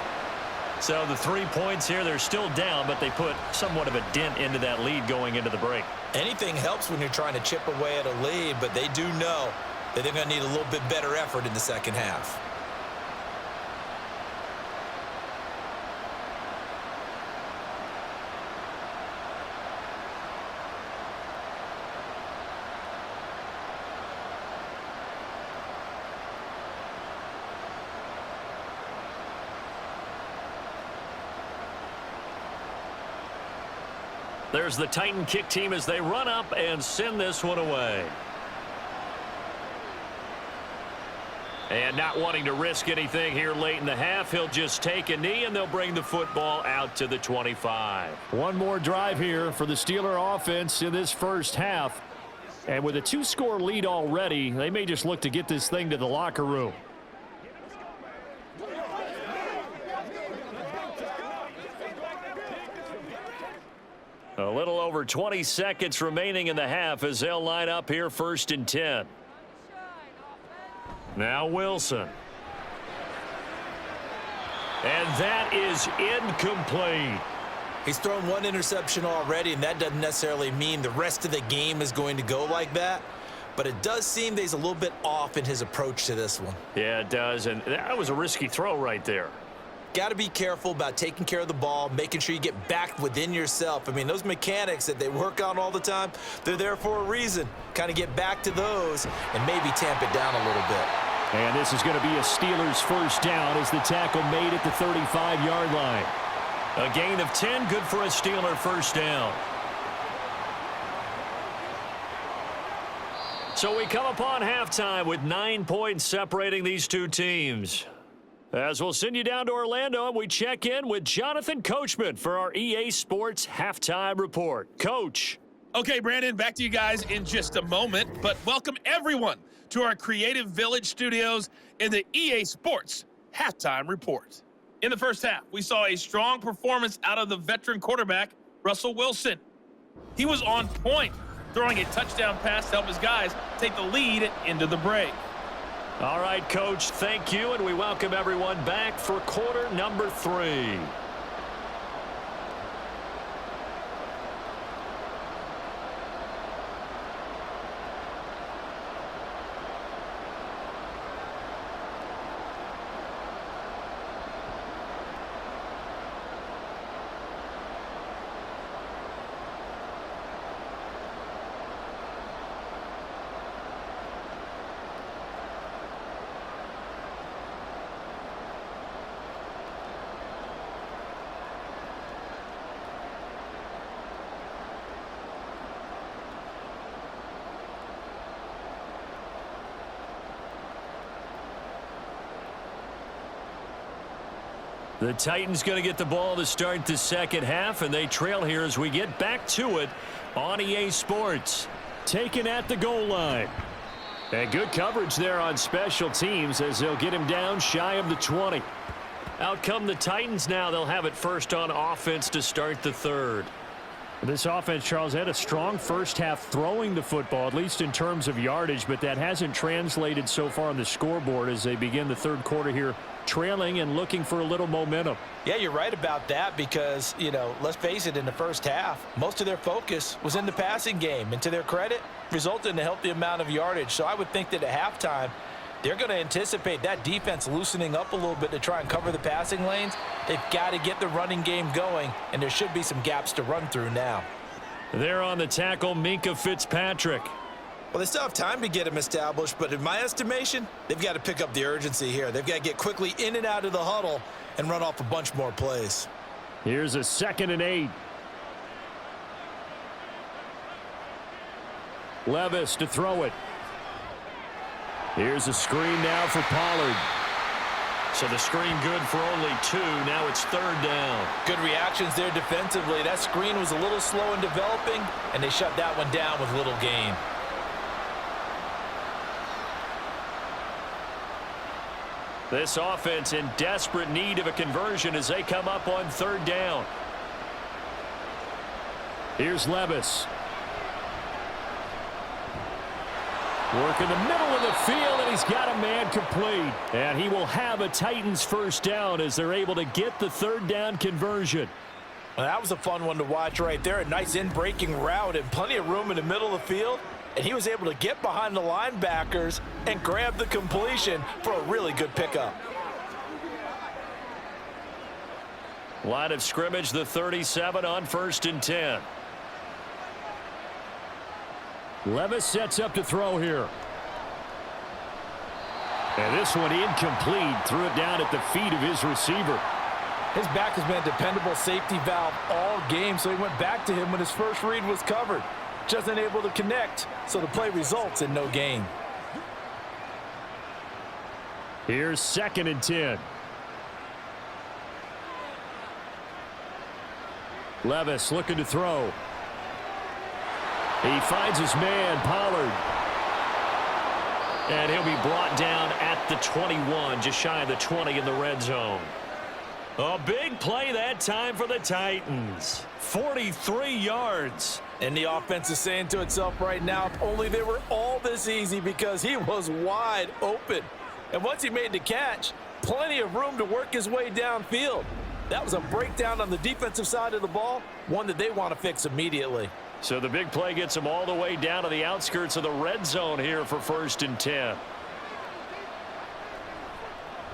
So the 3 points here, they're still down, but they put somewhat of a dent into that lead going into the break. Anything helps when you're trying to chip away at a lead, but they do know that they're going to need a little bit better effort in the second half. There's the Titan kick team as they run up and send this one away. And not wanting to risk anything here late in the half, he'll just take a knee and they'll bring the football out to the 25. One more drive here for the Steeler offense in this first half. And with a 2-score lead already, they may just look to get this thing to the locker room. A little over 20 seconds remaining in the half as they'll line up here 1st and 10. Now Wilson. And that is incomplete. He's thrown one interception already, and that doesn't necessarily mean the rest of the game is going to go like that. But it does seem that he's a little bit off in his approach to this one. Yeah, it does, and that was a risky throw right there. Got to be careful about taking care of the ball, making sure you get back within yourself. I mean, those mechanics that they work on all the time, they're there for a reason. Kind of get back to those and maybe tamp it down a little bit. And this is going to be a Steelers first down as the tackle made at the 35-yard line. A gain of 10, good for a Steeler first down. So we come upon halftime with 9 points separating these two teams. As we'll send you down to Orlando, and we check in with Jonathan Coachman for our EA Sports Halftime Report. Coach. Okay, Brandon, back to you guys in just a moment, but welcome everyone to our Creative Village studios in the EA Sports Halftime Report. In the first half, we saw a strong performance out of the veteran quarterback, Russell Wilson. He was on point, throwing a touchdown pass to help his guys take the lead into the break. All right, Coach, thank you, and we welcome everyone back for quarter number 3. The Titans going to get the ball to start the second half, and they trail here as we get back to it on EA Sports. Taken at the goal line. And good coverage there on special teams as they'll get him down shy of the 20. Out come the Titans now. They'll have it first on offense to start the third. This offense, Charles, had a strong first half throwing the football, at least in terms of yardage, but that hasn't translated so far on the scoreboard as they begin the third quarter here, trailing and looking for a little momentum. Yeah, you're right about that because, let's face it, in the first half, most of their focus was in the passing game. And to their credit, resulted in a healthy amount of yardage. So I would think that at halftime, they're going to anticipate that defense loosening up a little bit to try and cover the passing lanes. They've got to get the running game going, and there should be some gaps to run through now. There on the tackle, Minkah Fitzpatrick. Well, they still have time to get him established, but in my estimation, they've got to pick up the urgency here. They've got to get quickly in and out of the huddle and run off a bunch more plays. Here's a 2nd and 8. Levis to throw it. Here's a screen now for Pollard. So the screen good for only 2. Now it's 3rd down. Good reactions there defensively. That screen was a little slow in developing, and they shut that one down with little gain. This offense in desperate need of a conversion as they come up on 3rd down. Here's Levis. Work in the middle of the field, and he's got a man complete. And he will have a Titans first down as they're able to get the 3rd down conversion. Well, that was a fun one to watch right there. A nice in-breaking route and plenty of room in the middle of the field. And he was able to get behind the linebackers and grab the completion for a really good pickup. Line of scrimmage, the 37 on 1st and 10. Levis sets up to throw here. And this one incomplete. Threw it down at the feet of his receiver. His back has been a dependable safety valve all game, so he went back to him when his first read was covered. Just unable to connect, so the play results in no gain. Here's 2nd and 10. Levis looking to throw. He finds his man, Pollard. And he'll be brought down at the 21, just shy of the 20 in the red zone. A big play that time for the Titans. 43 yards. And the offense is saying to itself right now, if only they were all this easy, because he was wide open. And once he made the catch, plenty of room to work his way downfield. That was a breakdown on the defensive side of the ball, one that they want to fix immediately. So the big play gets them all the way down to the outskirts of the red zone here for 1st and 10.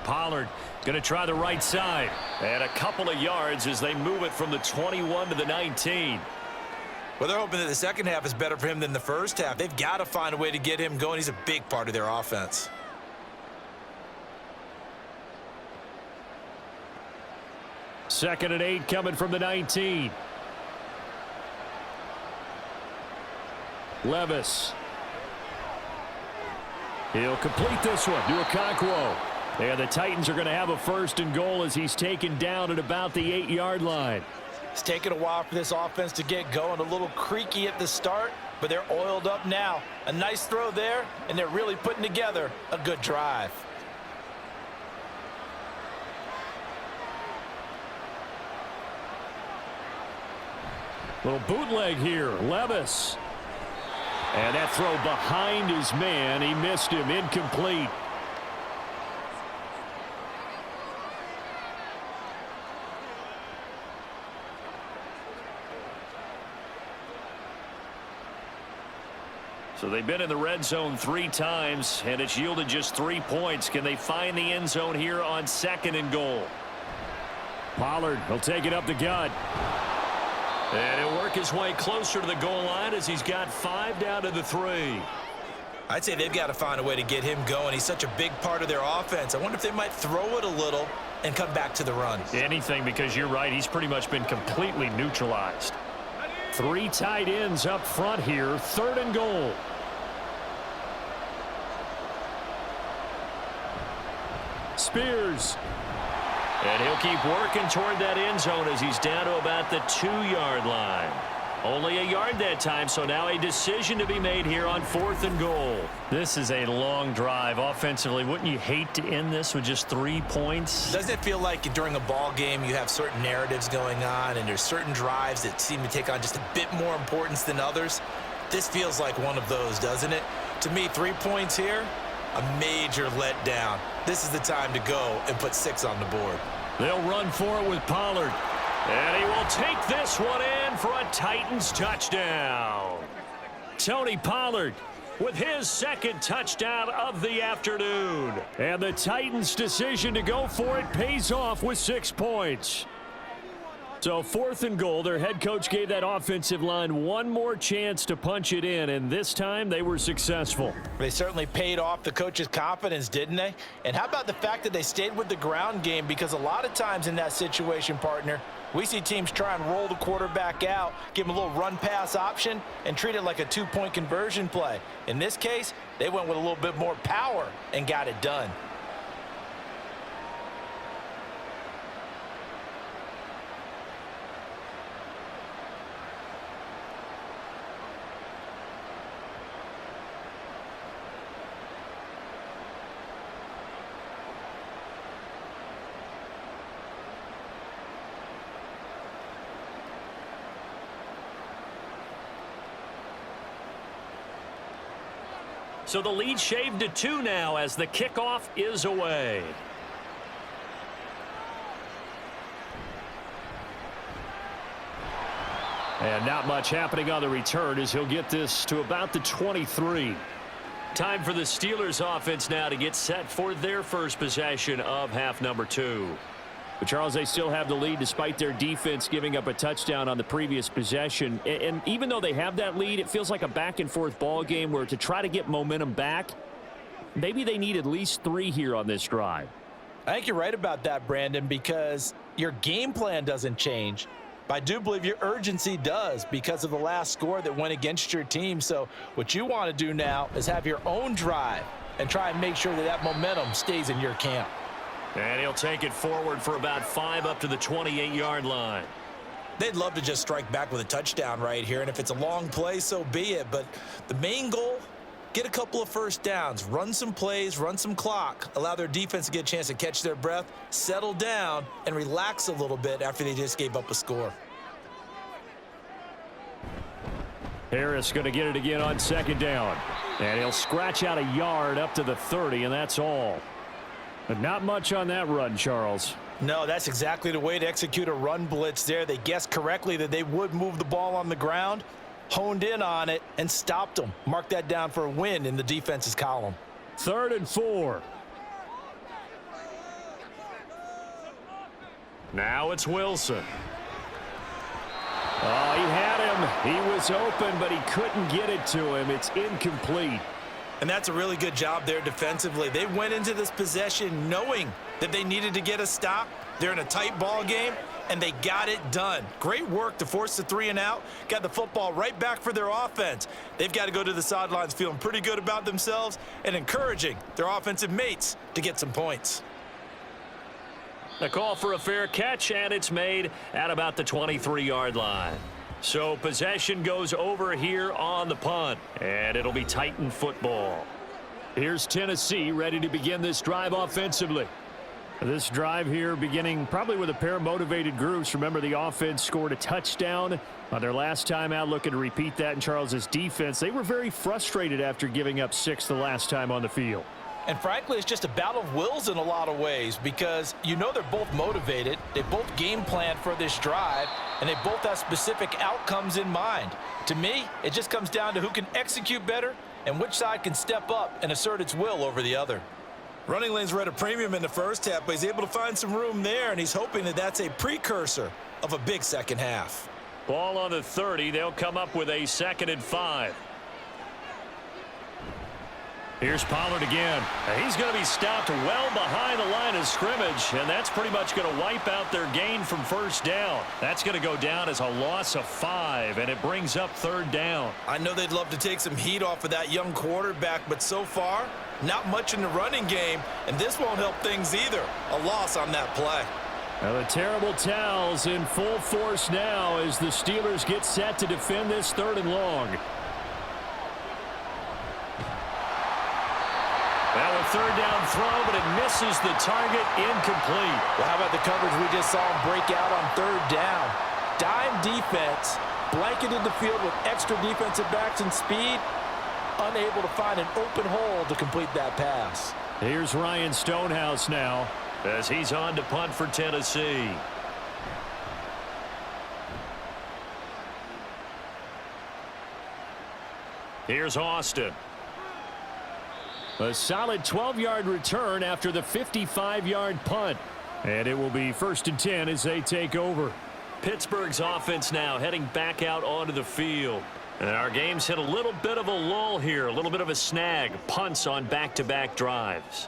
Pollard going to try the right side. And a couple of yards as they move it from the 21 to the 19. Well, they're hoping that the second half is better for him than the first half. They've got to find a way to get him going. He's a big part of their offense. Second and 8 coming from the 19. Levis. He'll complete this one to Okonkwo. And the Titans are going to have a 1st and goal as he's taken down at about the 8-yard line. It's taken a while for this offense to get going. A little creaky at the start, but they're oiled up now. A nice throw there, and they're really putting together a good drive. Little bootleg here. Levis. And that throw behind his man. He missed him. Incomplete. So they've been in the red zone 3 times, and it's yielded just 3 points. Can they find the end zone here on 2nd and goal? Pollard will take it up the gut. And he'll work his way closer to the goal line as he's got 5 down to the 3. I'd say they've got to find a way to get him going. He's such a big part of their offense. I wonder if they might throw it a little and come back to the run. Anything, because you're right. He's pretty much been completely neutralized. 3 tight ends up front here. 3rd and goal. Spears. And he'll keep working toward that end zone as he's down to about the 2-yard line. Only a yard that time, so now a decision to be made here on 4th and goal. This is a long drive offensively. Wouldn't you hate to end this with just 3 points? Doesn't it feel like during a ball game you have certain narratives going on and there's certain drives that seem to take on just a bit more importance than others? This feels like one of those, doesn't it? To me, 3 points here, a major letdown. This is the time to go and put 6 on the board. They'll run for it with Pollard. And he will take this one in for a Titans touchdown. Tony Pollard with his 2nd touchdown of the afternoon. And the Titans' decision to go for it pays off with 6 points. So 4th and goal, their head coach gave that offensive line one more chance to punch it in, and this time they were successful. They certainly paid off the coach's confidence, didn't they? And how about the fact that they stayed with the ground game? Because a lot of times in that situation, partner, we see teams try and roll the quarterback out, give him a little run-pass option, and treat it like a 2-point conversion play. In this case, they went with a little bit more power and got it done. So the lead shaved to 2 now as the kickoff is away. And not much happening on the return as he'll get this to about the 23. Time for the Steelers offense now to get set for their first possession of half number 2. But Charles, they still have the lead despite their defense giving up a touchdown on the previous possession. And even though they have that lead, it feels like a back-and-forth ball game where to try to get momentum back, maybe they need at least 3 here on this drive. I think you're right about that, Brandon, because your game plan doesn't change. But I do believe your urgency does because of the last score that went against your team. So what you want to do now is have your own drive and try and make sure that that momentum stays in your camp. And he'll take it forward for about 5 up to the 28-yard line. They'd love to just strike back with a touchdown right here, and if it's a long play, so be it. But the main goal, get a couple of first downs, run some plays, run some clock, allow their defense to get a chance to catch their breath, settle down, and relax a little bit after they just gave up a score. Harris going to get it again on 2nd down. And he'll scratch out a yard up to the 30, and that's all. But not much on that run, Charles. No, that's exactly the way to execute a run blitz there. They guessed correctly that they would move the ball on the ground, honed in on it, and stopped them. Mark that down for a win in the defense's column. 3rd and 4. Now it's Wilson. Oh, he had him. He was open, but he couldn't get it to him. It's incomplete. And that's a really good job there defensively. They went into this possession knowing that they needed to get a stop. They're in a tight ball game, and they got it done. Great work to force the 3 and out. Got the football right back for their offense. They've got to go to the sidelines feeling pretty good about themselves and encouraging their offensive mates to get some points. A call for a fair catch, and it's made at about the 23-yard line. So possession goes over here on the punt, and it'll be Titan football. Here's Tennessee ready to begin this drive offensively. This drive here beginning probably with a pair of motivated groups. Remember, the offense scored a touchdown on their last time out, looking to repeat that in Charles's defense. They were very frustrated after giving up 6 the last time on the field. And frankly, it's just a battle of wills in a lot of ways because you know they're both motivated. They both game planned for this drive, and they both have specific outcomes in mind. To me, it just comes down to who can execute better and which side can step up and assert its will over the other. Running lanes were at a premium in the first half, but he's able to find some room there, and he's hoping that that's a precursor of a big second half. Ball on the 30. They'll come up with a 2nd and 5. Here's Pollard again. He's going to be stopped well behind the line of scrimmage, and that's pretty much going to wipe out their gain from first down. That's going to go down as a loss of 5, and it brings up 3rd down. I know they'd love to take some heat off of that young quarterback, but so far, not much in the running game, and this won't help things either. A loss on that play. Now the terrible towels in full force now as the Steelers get set to defend this 3rd and long. Now a 3rd down throw, but it misses the target, incomplete. Well, how about the coverage we just saw him break out on 3rd down? Dime defense, blanketed the field with extra defensive backs and speed, unable to find an open hole to complete that pass. Here's Ryan Stonehouse now as he's on to punt for Tennessee. Here's Austin. A solid 12-yard return after the 55-yard punt. And it will be 1st and 10 as they take over. Pittsburgh's offense now heading back out onto the field. And our game's hit a little bit of a lull here, a little bit of a snag. Punts on back-to-back drives.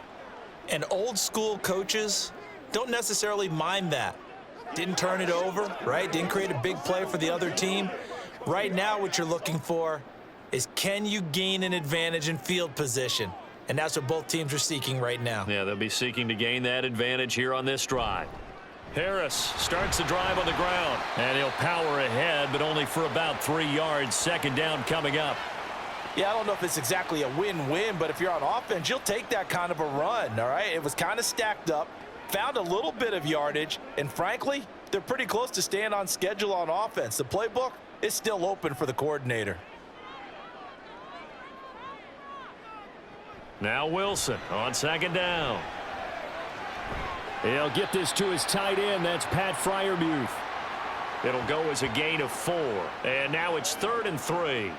And old-school coaches don't necessarily mind that. Didn't turn it over, right? Didn't create a big play for the other team. Right now what you're looking for is can you gain an advantage in field position? And that's what both teams are seeking right now. Yeah, they'll be seeking to gain that advantage here on this drive. Harris starts the drive on the ground, and he'll power ahead, but only for about 3 yards. 2nd down coming up. Yeah, I don't know if it's exactly a win-win, but if you're on offense, you'll take that kind of a run, all right? It was kind of stacked up, found a little bit of yardage, and frankly, they're pretty close to staying on schedule on offense. The playbook is still open for the coordinator. Now Wilson on 2nd down. He'll get this to his tight end. That's Pat Freiermuth. It'll go as a gain of 4. And now it's 3rd and 3.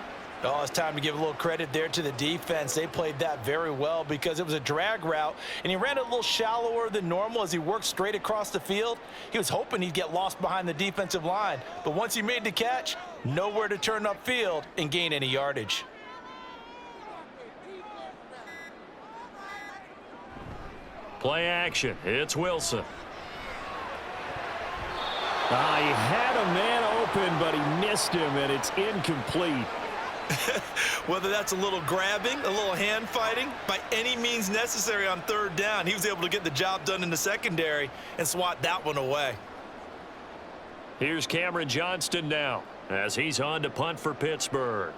Oh, it's time to give a little credit there to the defense. They played that very well because it was a drag route, and he ran it a little shallower than normal as he worked straight across the field. He was hoping he'd get lost behind the defensive line, but once he made the catch, nowhere to turn upfield and gain any yardage. Play action. It's Wilson. He had a man open, but he missed him, and it's incomplete. Whether that's a little grabbing, a little hand fighting, by any means necessary on 3rd down, he was able to get the job done in the secondary and swat that one away. Here's Cameron Johnston now as he's on to punt for Pittsburgh.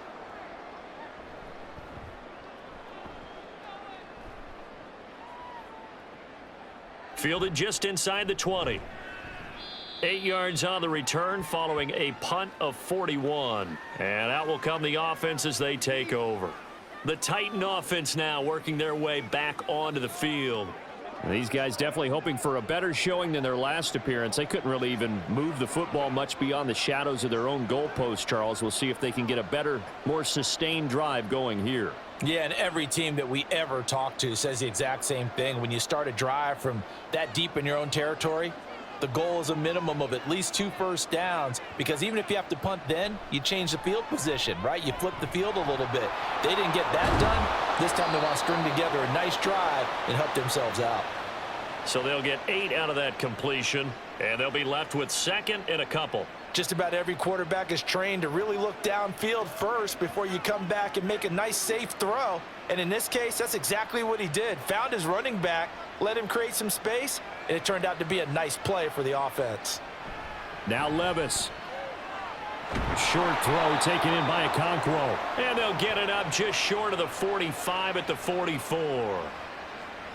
Fielded just inside the 20. 8 yards on the return following a punt of 41. And out will come the offense as they take over. The Titan offense now working their way back onto the field. These guys definitely hoping for a better showing than their last appearance. They couldn't really even move the football much beyond the shadows of their own goalpost, Charles. We'll see if they can get a better, more sustained drive going here. Yeah, and every team that we ever talk to says the exact same thing. When you start a drive from that deep in your own territory, the goal is a minimum of at least 2 first downs, because even if you have to punt then, you change the field position, right? You flip the field a little bit. They didn't get that done. This time they want to string together a nice drive and help themselves out. So they'll get 8 out of that completion, and they'll be left with 2nd and a couple. Just about every quarterback is trained to really look downfield first before you come back and make a nice, safe throw. And in this case, that's exactly what he did. Found his running back, let him create some space, and it turned out to be a nice play for the offense. Now Levis. Short throw taken in by Okonkwo. And they'll get it up just short of the 45 at the 44.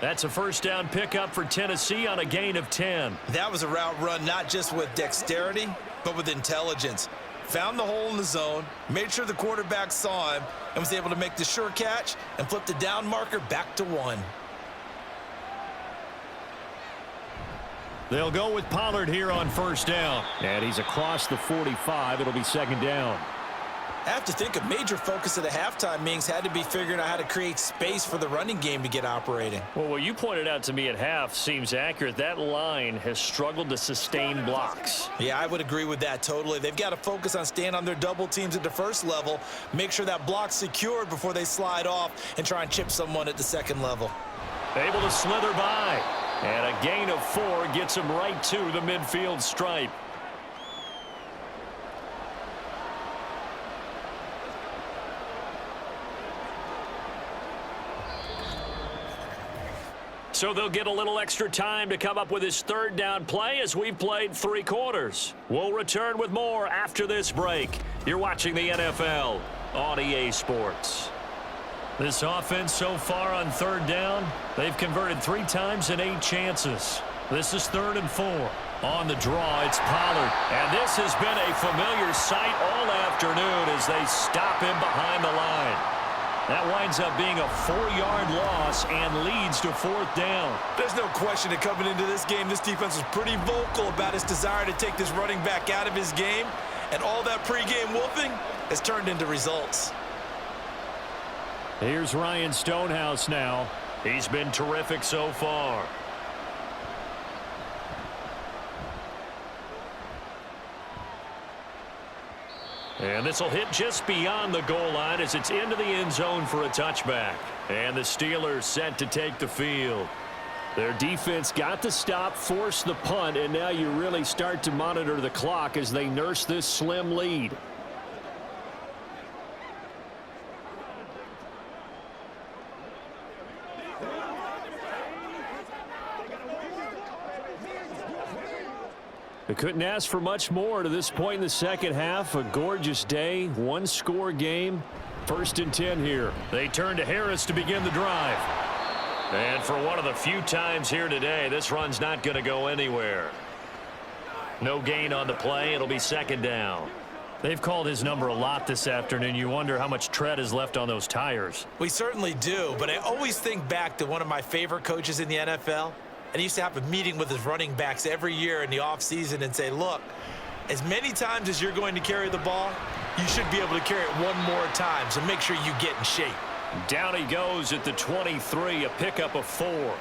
That's a first down pickup for Tennessee on a gain of 10. That was a route run not just with dexterity, but with intelligence. Found the hole in the zone, made sure the quarterback saw him, and was able to make the sure catch and flip the down marker back to 1. They'll go with Pollard here on first down. And he's across the 45. It'll be 2nd down. I have to think a major focus of the halftime meetings had to be figuring out how to create space for the running game to get operating. Well, what you pointed out to me at half seems accurate. That line has struggled to sustain blocks. Yeah, I would agree with that totally. They've got to focus on staying on their double teams at the first level, make sure that block's secured before they slide off and try and chip someone at the second level. Able to slither by. And a gain of 4 gets him right to the midfield stripe. So they'll get a little extra time to come up with his 3rd down play as we've played 3 quarters. We'll return with more after this break. You're watching the NFL on EA Sports. This offense so far on 3rd down, they've converted 3 times in 8 chances. This is 3rd and 4. On the draw, it's Pollard. And this has been a familiar sight all afternoon as they stop him behind the line. That winds up being a 4-yard loss and leads to 4th down. There's no question that coming into this game, this defense was pretty vocal about its desire to take this running back out of his game. And all that pregame wolfing has turned into results. Here's Ryan Stonehouse now. He's been terrific so far. And this will hit just beyond the goal line as it's into the end zone for a touchback. And the Steelers set to take the field. Their defense got the stop, forced the punt, and now you really start to monitor the clock as they nurse this slim lead. They couldn't ask for much more to this point in the second half. A gorgeous day, 1-score game. 1st and 10 here. They turn to Harris to begin the drive. And for one of the few times here today, this run's not going to go anywhere. No gain on the play. It'll be 2nd down. They've called his number a lot this afternoon. You wonder how much tread is left on those tires. We certainly do, but I always think back to one of my favorite coaches in the NFL. And he used to have a meeting with his running backs every year in the offseason and say, look, as many times as you're going to carry the ball, you should be able to carry it 1 more time, so make sure you get in shape. Down he goes at the 23, a pickup of 4.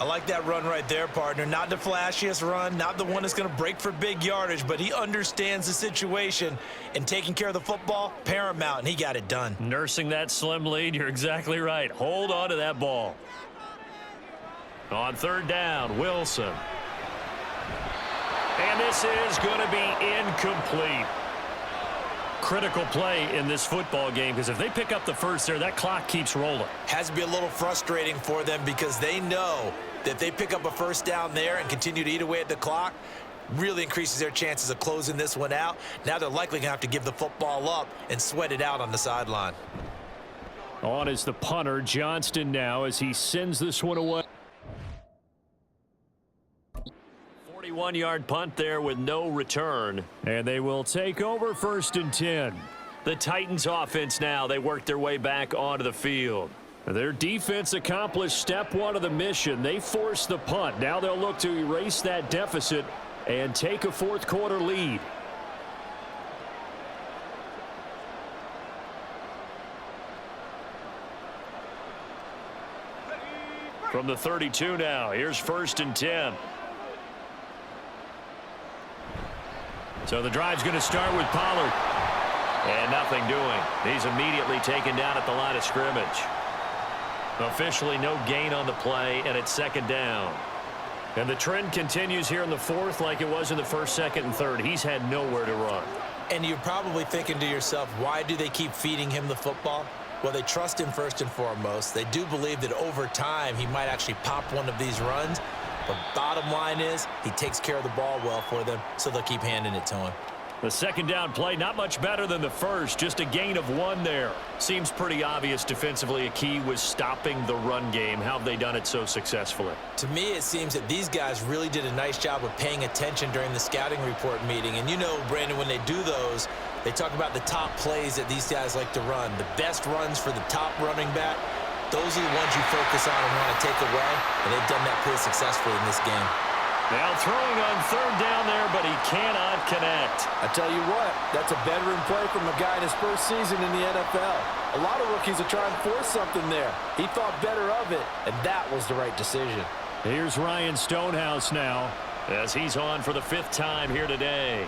I like that run right there, partner. Not the flashiest run, not the one that's going to break for big yardage, but he understands the situation, and taking care of the football, paramount, and he got it done. Nursing that slim lead, you're exactly right. Hold on to that ball. On 3rd down, Wilson. And this is going to be incomplete. Critical play in this football game, because if they pick up the first there, that clock keeps rolling. Has to be a little frustrating for them because they know that if they pick up a first down there and continue to eat away at the clock, really increases their chances of closing this one out. Now they're likely going to have to give the football up and sweat it out on the sideline. On is the punter, Johnston, now as he sends this one away. 41-yard punt there with no return. And they will take over 1st and 10. The Titans offense now, they work their way back onto the field. Their defense accomplished step one of the mission. They forced the punt. Now they'll look to erase that deficit and take a fourth quarter lead. From the 32 now, here's 1st and 10. So the drive's going to start with Pollard. And nothing doing. He's immediately taken down at the line of scrimmage. Officially no gain on the play, and it's 2nd down. And the trend continues here in the 4th like it was in the 1st, 2nd, and 3rd. He's had nowhere to run. And you're probably thinking to yourself, why do they keep feeding him the football? Well, they trust him first and foremost. They do believe that over time he might actually pop one of these runs. But bottom line is he takes care of the ball well for them, so they'll keep handing it to him. The 2nd down play, not much better than the 1st, just a gain of 1 there. Seems pretty obvious defensively a key was stopping the run game. How have they done it so successfully? To me, it seems that these guys really did a nice job of paying attention during the scouting report meeting. And you know, Brandon, when they do those, they talk about the top plays that these guys like to run. The best runs for the top running back, those are the ones you focus on and want to take away. And they've done that pretty successfully in this game. Now throwing on 3rd down there, but he cannot connect. I tell you what, that's a veteran play from a guy in his first season in the NFL. A lot of rookies are trying to force something there. He thought better of it, and that was the right decision. Here's Ryan Stonehouse now, as he's on for the 5th time here today.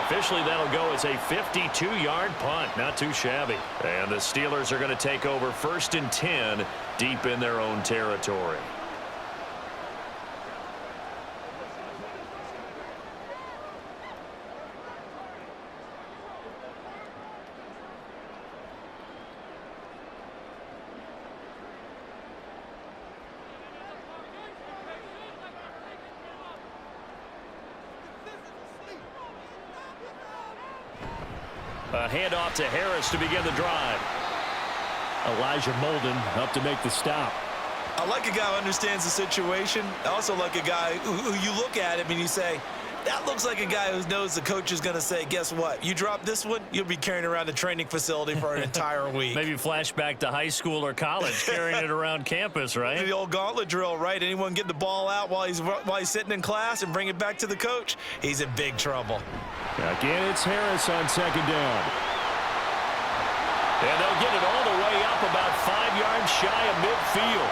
Officially, that'll go as a 52-yard punt. Not too shabby. And the Steelers are going to take over 1st and 10 deep in their own territory. A handoff to Harris to begin the drive. Elijah Molden up to make the stop. I like a guy who understands the situation. I also like a guy who you look at him and you say, that looks like a guy who knows the coach is going to say, guess what? You drop this one, you'll be carrying around the training facility for an entire week. Maybe flashback to high school or college, carrying it around campus, right? The old gauntlet drill, right? Anyone get the ball out while he's sitting in class and bring it back to the coach, he's in big trouble. Again, it's Harris on 2nd down. And they'll get it all the way up about 5 yards shy of midfield.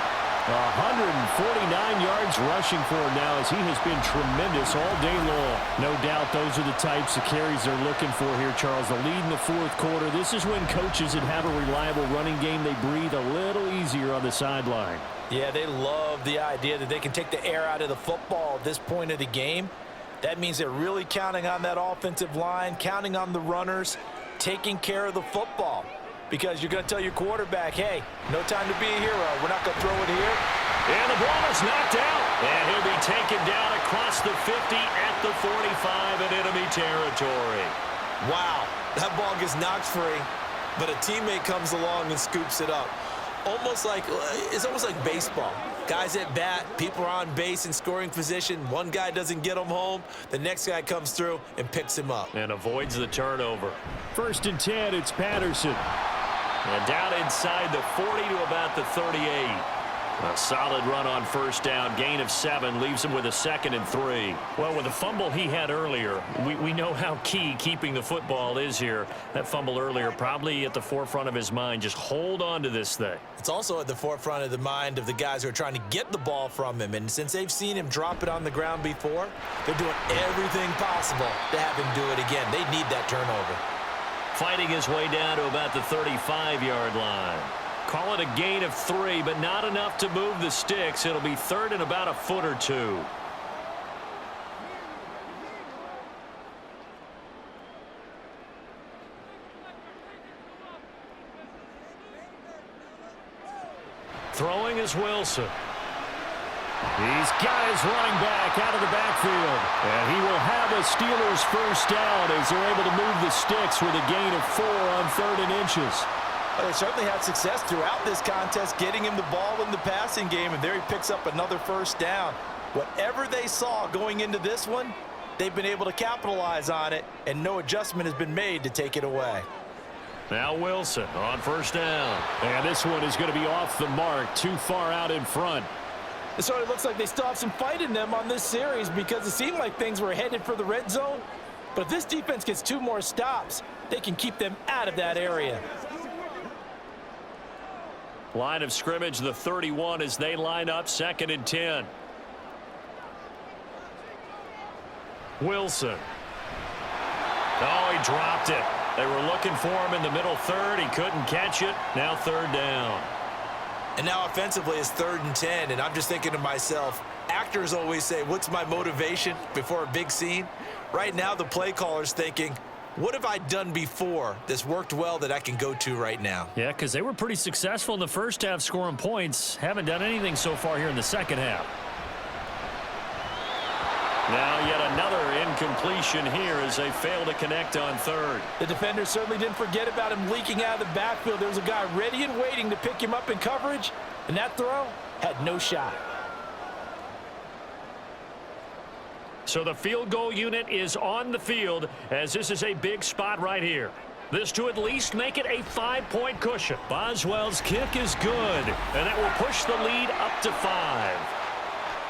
149 yards rushing for him now as he has been tremendous all day long. No doubt those are the types of carries they're looking for here, Charles. The lead in the 4th quarter. This is when coaches that have a reliable running game, they breathe a little easier on the sideline. Yeah, they love the idea that they can take the air out of the football at this point of the game. That means they're really counting on that offensive line, counting on the runners, taking care of the football. Because you're going to tell your quarterback, hey, no time to be a hero. We're not going to throw it here. And the ball is knocked out. And he'll be taken down across the 50 at the 45 in enemy territory. Wow, that ball gets knocked free, but a teammate comes along and scoops it up. It's almost like baseball. Guys at bat, people are on base in scoring position. One guy doesn't get him home. The next guy comes through and picks him up. And avoids the turnover. 1st and 10, it's Patterson. And down inside the 40 to about the 38. A solid run on 1st down. Gain of 7 leaves him with a 2nd and 3. Well, with the fumble he had earlier, we know how key keeping the football is here. That fumble earlier probably at the forefront of his mind. Just hold on to this thing. It's also at the forefront of the mind of the guys who are trying to get the ball from him. And since they've seen him drop it on the ground before, they're doing everything possible to have him do it again. They need that turnover. Fighting his way down to about the 35-yard line. Call it a gain of 3, but not enough to move the sticks. It'll be 3rd and about a foot or 2. Throwing is Wilson. He's got his running back out of the backfield. And he will have a Steelers 1st down as they're able to move the sticks with a gain of 4 on 3rd and inches. Well, they certainly had success throughout this contest, getting him the ball in the passing game, and there he picks up another 1st down. Whatever they saw going into this one, they've been able to capitalize on it, and no adjustment has been made to take it away. Now Wilson on first down. And this one is going to be off the mark, too far out in front. So it looks like they still have some fight in them on this series because it seemed like things were headed for the red zone. But if this defense gets 2 more stops, they can keep them out of that area. Line of scrimmage, the 31 as they line up, 2nd and 10. Wilson. Oh, he dropped it. They were looking for him in the middle third. He couldn't catch it. Now 3rd down. And now offensively it's 3rd and 10, and I'm just thinking to myself, actors always say, what's my motivation before a big scene? Right now the play caller's thinking, what have I done before this worked well that I can go to right now? Yeah, because they were pretty successful in the first half scoring points. Haven't done anything so far here in the second half. Now yet another incompletion here as they fail to connect on 3rd. The defender certainly didn't forget about him leaking out of the backfield. There was a guy ready and waiting to pick him up in coverage, and that throw had no shot. So the field goal unit is on the field as this is a big spot right here. This to at least make it a 5-point cushion. Boswell's kick is good, and that will push the lead up to 5.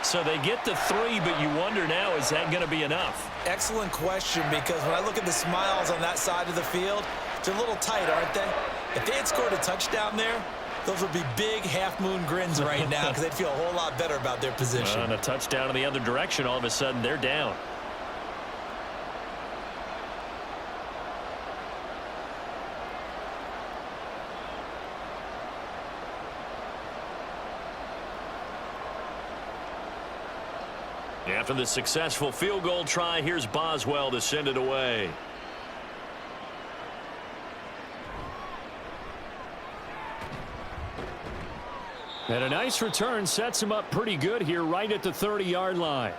So they get the 3, but you wonder now, is that going to be enough? Excellent question, because when I look at the smiles on that side of the field, they're a little tight, aren't they? If they had scored a touchdown there, those would be big half-moon grins right now because they'd feel a whole lot better about their position. And a touchdown in the other direction, all of a sudden they're down. After the successful field goal try, here's Boswell to send it away. And a nice return sets him up pretty good here right at the 30-yard line.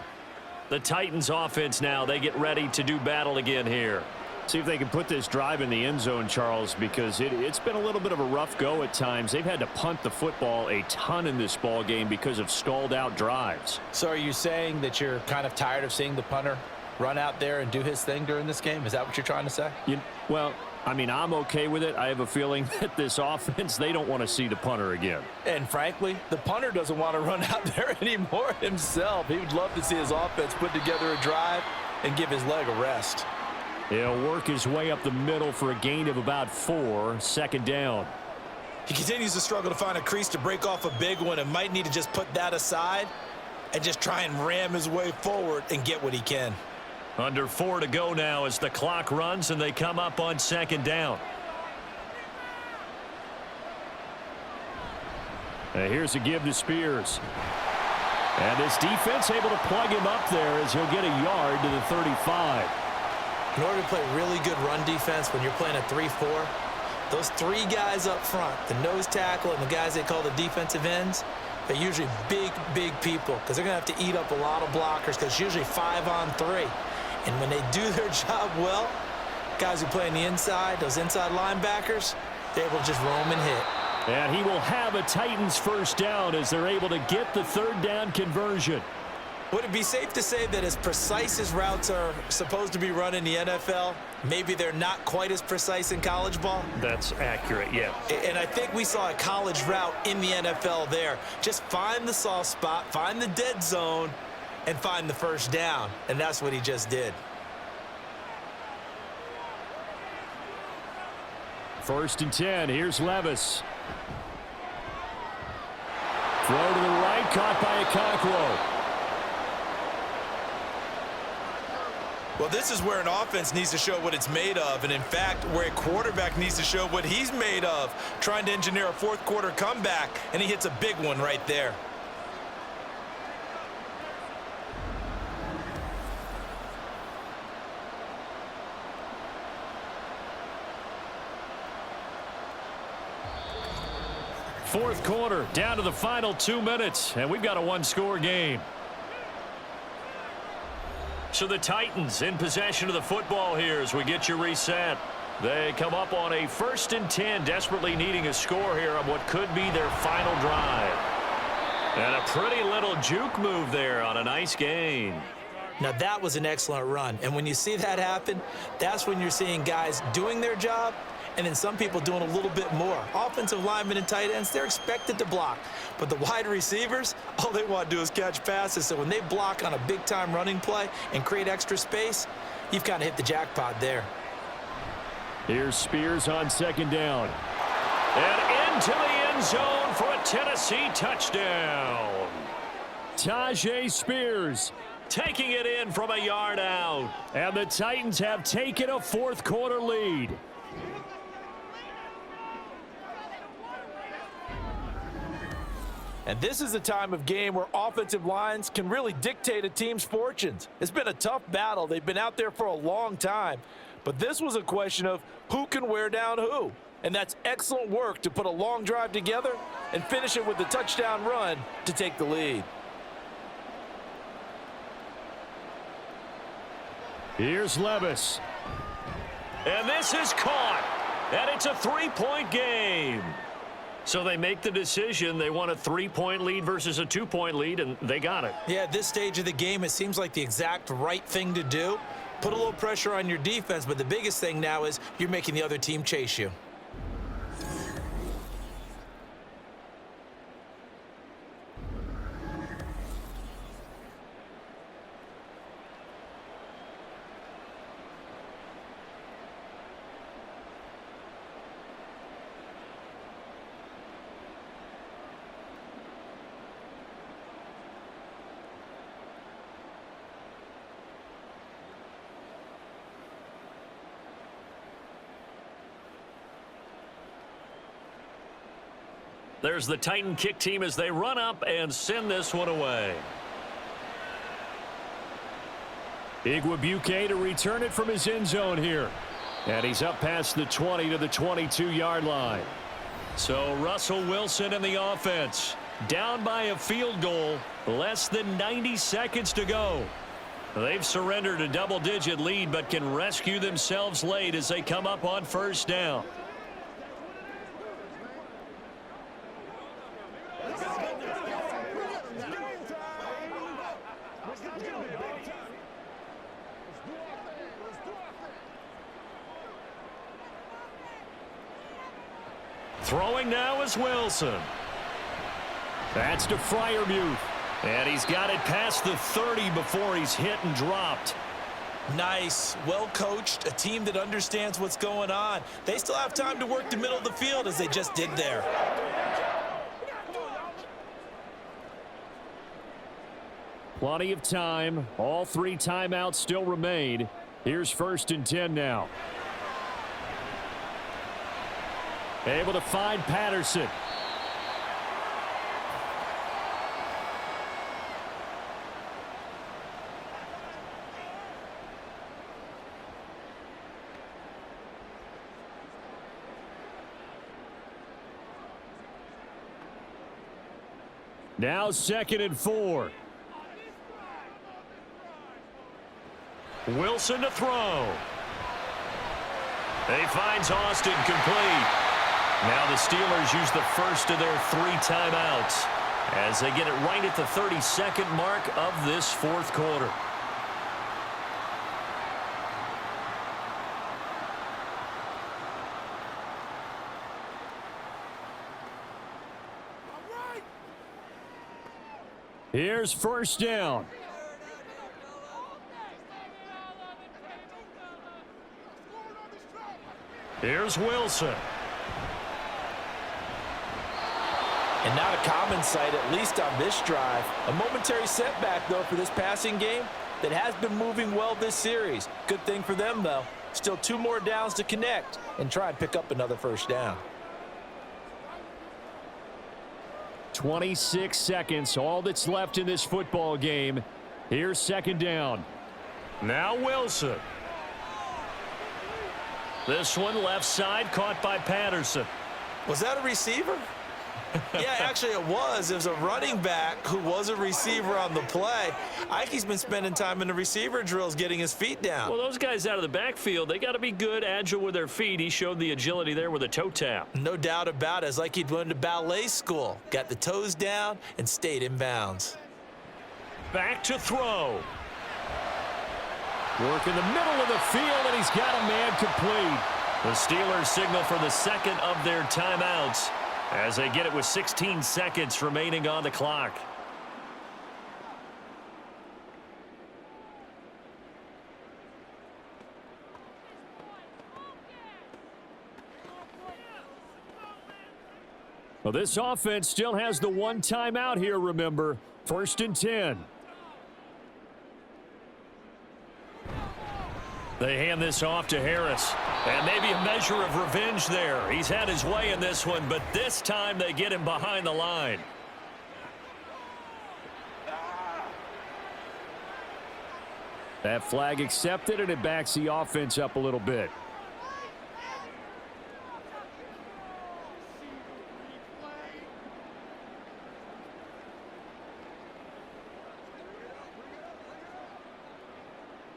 The Titans offense now, they get ready to do battle again here. See if they can put this drive in the end zone, Charles, because it's been a little bit of a rough go at times. They've had to punt the football a ton in this ball game because of stalled out drives. So are you saying that you're kind of tired of seeing the punter run out there and do his thing during this game? Is that what you're trying to say? Well, I mean, I'm okay with it. I have a feeling that this offense, they don't want to see the punter again. And frankly, the punter doesn't want to run out there anymore himself. He would love to see his offense put together a drive and give his leg a rest. He'll work his way up the middle for a gain of about 4, 2nd down. He continues to struggle to find a crease to break off a big one and might need to just put that aside and just try and ram his way forward and get what he can. Under 4 to go now as the clock runs and they come up on 2nd down. And here's a give to Spears. And this defense able to plug him up there as he'll get a yard to the 35. In order to play really good run defense when you're playing a 3-4, those 3 guys up front, the nose tackle and the guys they call the defensive ends, they're usually big, big people because they're going to have to eat up a lot of blockers because it's usually 5 on 3. And when they do their job well, guys who play on the inside, those inside linebackers, they're able to just roam and hit. And he will have a Titans first down as they're able to get the 3rd down conversion. Would it be safe to say that as precise as routes are supposed to be run in the NFL, maybe they're not quite as precise in college ball? That's accurate, yeah. And I think we saw a college route in the NFL there. Just find the soft spot, find the dead zone, and find the first down. And that's what he just did. 1st and 10. Here's Levis. Throw to the right, caught by Okonkwo. Well, this is where an offense needs to show what it's made of, and in fact, where a quarterback needs to show what he's made of, trying to engineer a 4th quarter comeback, and he hits a big one right there. Fourth quarter, down to the final 2 minutes, and we've got a 1-score game. So the Titans in possession of the football here as we get you reset. They come up on a 1st and 10, desperately needing a score here on what could be their final drive. And a pretty little juke move there on a nice gain. Now, that was an excellent run. And when you see that happen, that's when you're seeing guys doing their job and then some people doing a little bit more. Offensive linemen and tight ends, they're expected to block. But the wide receivers, all they want to do is catch passes. So when they block on a big-time running play and create extra space, you've kind of hit the jackpot there. Here's Spears on second down. And into the end zone for a Tennessee touchdown. Tajay Spears taking it in from a yard out. And the Titans have taken a fourth-quarter lead. And this is a time of game where offensive lines can really dictate a team's fortunes. It's been a tough battle. They've been out there for a long time. But this was a question of who can wear down who. And that's excellent work to put a long drive together and finish it with a touchdown run to take the lead. Here's Levis. And this is caught. And it's a three-point game. So they make the decision. They want a three-point lead versus a two-point lead, and they got it. Yeah, at this stage of the game, it seems like the exact right thing to do. Put a little pressure on your defense, but the biggest thing now is you're making the other team chase you. There's the Titan kick team as they run up and send this one away. Igwebuike to return it from his end zone here. And he's up past the 20 to the 22-yard line. So Russell Wilson and the offense down by a field goal, less than 90 seconds to go. They've surrendered a double-digit lead but can rescue themselves late as they come up on first down. Throwing now is Wilson. That's to Freiermuth. And he's got it past the 30 before he's hit and dropped. Nice, well coached, a team that understands what's going on. They still have time to work the middle of the field as they just did there. Plenty of time. All three timeouts still remain. Here's 1st and 10 now. Able to find Patterson. Now 2nd and 4. Wilson to throw. He finds Austin complete. Now the Steelers use the first of their 3 timeouts as they get it right at the 32nd mark of this fourth quarter. Here's 1st down. Here's Wilson. And not a common sight, at least on this drive. A momentary setback, though, for this passing game that has been moving well this series. Good thing for them, though. Still 2 more downs to connect and try and pick up another first down. 26 seconds, all that's left in this football game. Here's 2nd down. Now Wilson. This one left side, caught by Patterson. Was that a receiver? Yeah, actually it was. It was a running back who was a receiver on the play. Ike's been spending time in the receiver drills getting his feet down. Well, those guys out of the backfield, they got to be good, agile with their feet. He showed the agility there with a toe tap. No doubt about it. It's like he'd went to ballet school. Got the toes down and stayed in bounds. Back to throw. Work in the middle of the field, and he's got a man complete. The Steelers signal for the second of their timeouts as they get it with 16 seconds remaining on the clock. Well, this offense still has the one timeout here, remember. 1st and 10. They hand this off to Harris. And maybe a measure of revenge there. He's had his way in this one, but this time they get him behind the line. That flag accepted, and it backs the offense up a little bit.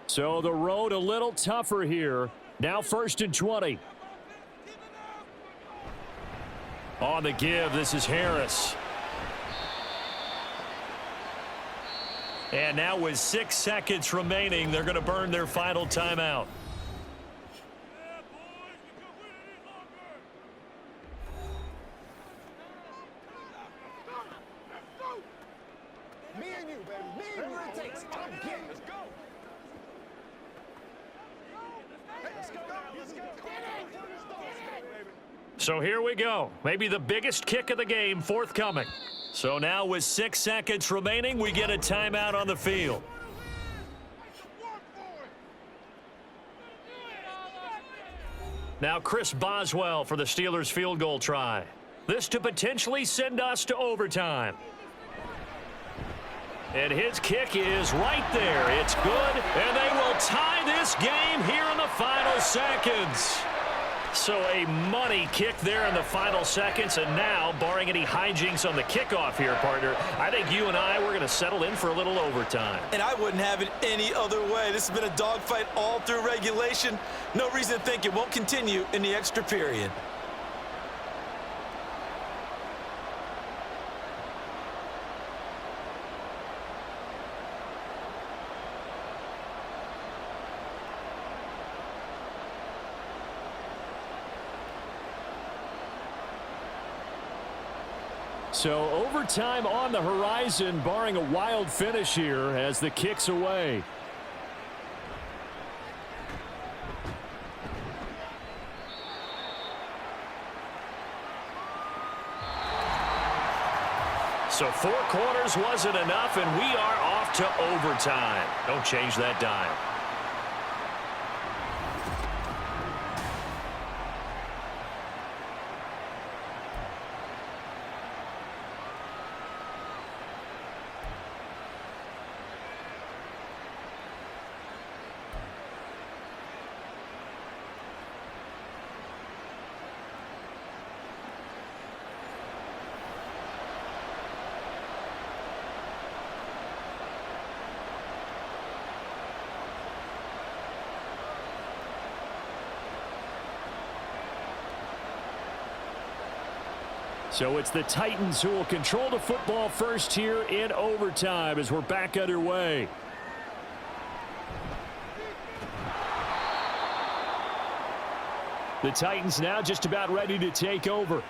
So the road a little tougher here. Now 1st and 20. On the give, this is Harris. And now with 6 seconds remaining, they're going to burn their final timeout. Me and you, baby. Me and you. Whatever it takes. I'm getting. Let's go. So here we go. Maybe the biggest kick of the game forthcoming. So now with 6 seconds remaining, we get a timeout on the field. Now Chris Boswell for the Steelers field goal try. This to potentially send us to overtime. And his kick is right there. It's good, and they will tie this game here in the final seconds. So a money kick there in the final seconds, and now, barring any hijinks on the kickoff here, partner, I think you and I, we're going to settle in for a little overtime. And I wouldn't have it any other way. This has been a dogfight all through regulation. No reason to think it won't continue in the extra period. So overtime on the horizon, barring a wild finish here as the kick's away. So 4 quarters wasn't enough, and we are off to overtime. Don't change that dime. So it's the Titans who will control the football first here in overtime as we're back underway. The Titans now just about ready to take over.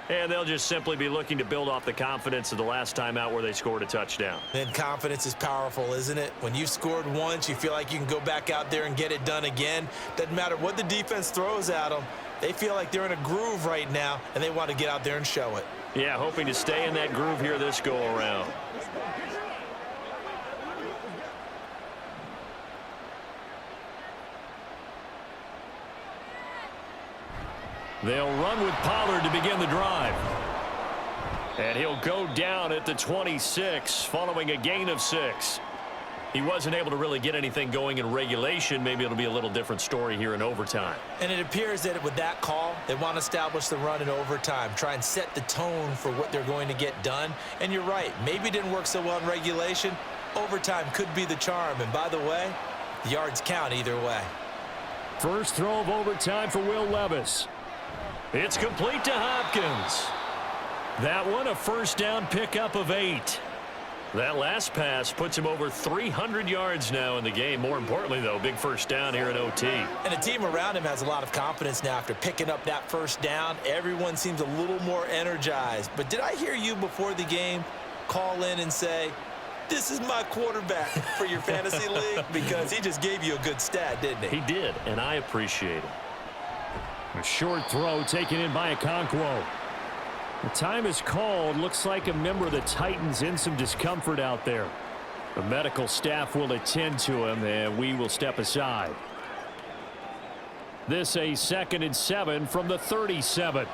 And they'll just simply be looking to build off the confidence of the last time out where they scored a touchdown. And confidence is powerful, isn't it? When you've scored once, you feel like you can go back out there and get it done again. Doesn't matter what the defense throws at them. They feel like they're in a groove right now, and they want to get out there and show it. Yeah, hoping to stay in that groove here this go-around. They'll run with Pollard to begin the drive. And he'll go down at the 26 following a gain of 6. He wasn't able to really get anything going in regulation. Maybe it'll be a little different story here in overtime. And it appears that with that call, they want to establish the run in overtime, try and set the tone for what they're going to get done. And you're right, maybe it didn't work so well in regulation. Overtime could be the charm. And by the way, the yards count either way. First throw of overtime for Will Levis. It's complete to Hopkins. That one a first down pickup of 8. That last pass puts him over 300 yards now in the game. More importantly, though, big first down here in OT. And the team around him has a lot of confidence now after picking up that first down. Everyone seems a little more energized. But did I hear you before the game call in and say, this is my quarterback for your fantasy league? Because he just gave you a good stat, didn't he? He did, and I appreciate it. A short throw taken in by Okonkwo. The time is called. Looks like a member of the Titans in some discomfort out there. The medical staff will attend to him, and we will step aside. This a 2nd and 7 from the 37.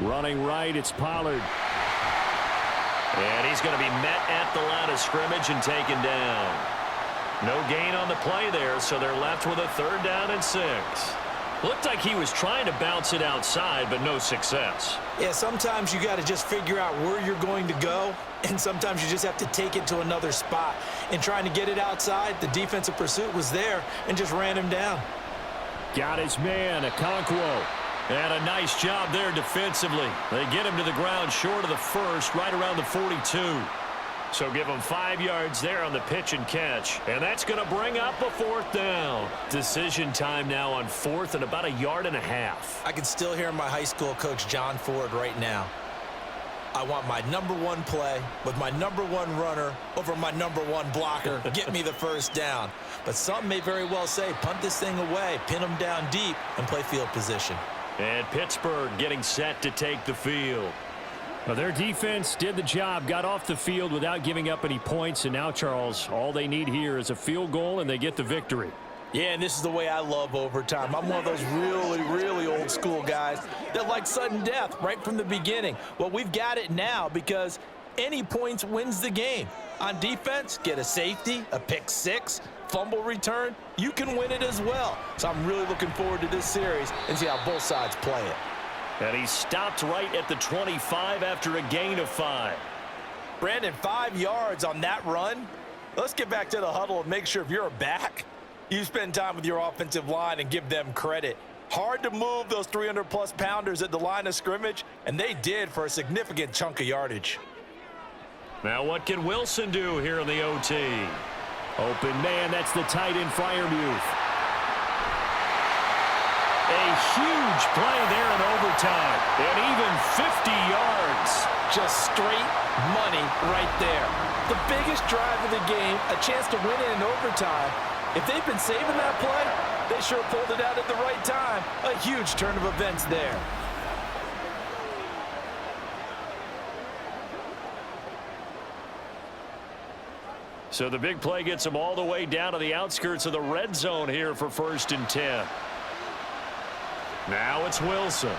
Running right, it's Pollard. And he's going to be met at the line of scrimmage and taken down. No gain on the play there, so they're left with a 3rd down and 6. Looked like he was trying to bounce it outside, but no success. Yeah, sometimes you got to just figure out where you're going to go, and sometimes you just have to take it to another spot. And trying to get it outside, the defensive pursuit was there and just ran him down. Got his man, Okonkwo. And a nice job there defensively. They get him to the ground short of the first, right around the 42. So give him 5 yards there on the pitch and catch. And that's going to bring up a 4th down. Decision time now on 4th and about 1.5 yards. I can still hear my high school coach, John Ford, right now. I want my #1 play with my #1 runner over my #1 blocker. Get me the first down. But some may very well say, punt this thing away, pin them down deep, and play field position. And Pittsburgh getting set to take the field. Well, their defense did the job, got off the field without giving up any points. And now, Charles, all they need here is a field goal, and they get the victory. Yeah, and this is the way I love overtime. I'm one of those really, really old school guys that like sudden death right from the beginning. Well, we've got it now because any points wins the game. On defense, get a safety, a pick 6, fumble return, you can win it as well. So I'm really looking forward to this series and see how both sides play it. And he stopped right at the 25 after a gain of 5. Brandon, 5 yards on that run. Let's get back to the huddle and make sure if you're a back, you spend time with your offensive line and give them credit. Hard to move those 300-plus pounders at the line of scrimmage, and they did for a significant chunk of yardage. Now what can Wilson do here in the OT? Open man, that's the tight end Freiermuth. A huge play there in overtime, and even 50 yards. Just straight money right there. The biggest drive of the game, a chance to win it in overtime. If they've been saving that play, they sure pulled it out at the right time. A huge turn of events there. So the big play gets them all the way down to the outskirts of the red zone here for 1st and 10. Now it's Wilson.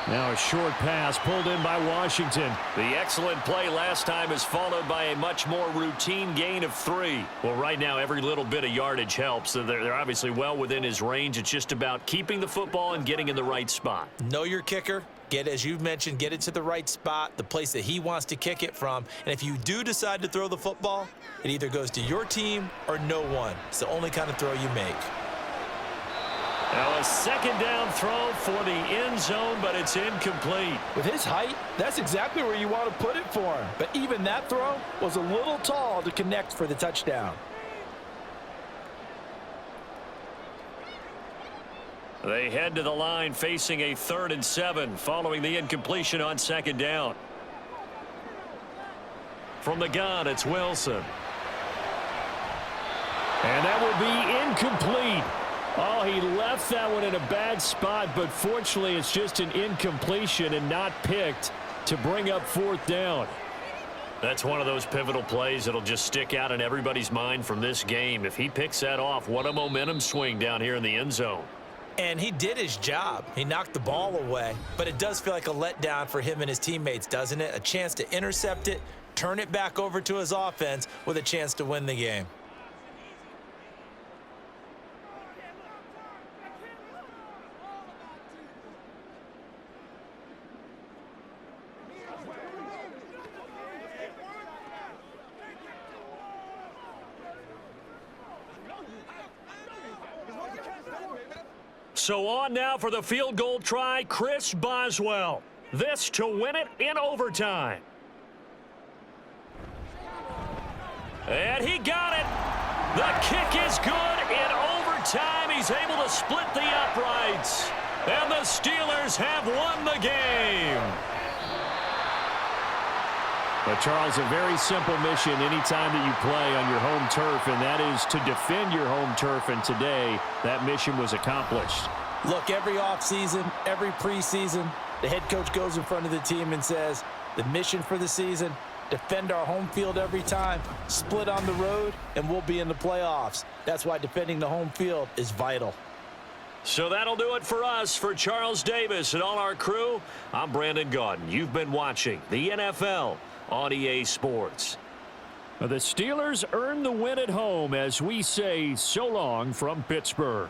Now a short pass pulled in by Washington. The excellent play last time is followed by a much more routine gain of 3. Well, right now, every little bit of yardage helps. So they're obviously well within his range. It's just about keeping the football and getting in the right spot. Know your kicker. Get, as you've mentioned, get it to the right spot, the place that he wants to kick it from. And if you do decide to throw the football, it either goes to your team or no one. It's the only kind of throw you make. Now a 2nd down throw for the end zone, but it's incomplete. With his height, that's exactly where you want to put it for him. But even that throw was a little tall to connect for the touchdown. They head to the line facing a 3rd and 7 following the incompletion on 2nd down. From the gun, it's Wilson. And that will be incomplete. Oh, he left that one in a bad spot, but fortunately it's just an incompletion and not picked to bring up 4th down. That's one of those pivotal plays that'll just stick out in everybody's mind from this game. If he picks that off, what a momentum swing down here in the end zone. And he did his job. He knocked the ball away, but it does feel like a letdown for him and his teammates, doesn't it? A chance to intercept it, turn it back over to his offense with a chance to win the game. So on now for the field goal try, Chris Boswell. This to win it in overtime. And he got it. The kick is good in overtime. He's able to split the uprights. And the Steelers have won the game. But, Charles, a very simple mission anytime that you play on your home turf, and that is to defend your home turf. And today, that mission was accomplished. Look, every offseason, every preseason, the head coach goes in front of the team and says, the mission for the season, defend our home field every time, split on the road, and we'll be in the playoffs. That's why defending the home field is vital. So that'll do it for us. For Charles Davis and all our crew, I'm Brandon Gaudin. You've been watching the NFL on EA Sports. The Steelers earn the win at home as we say so long from Pittsburgh.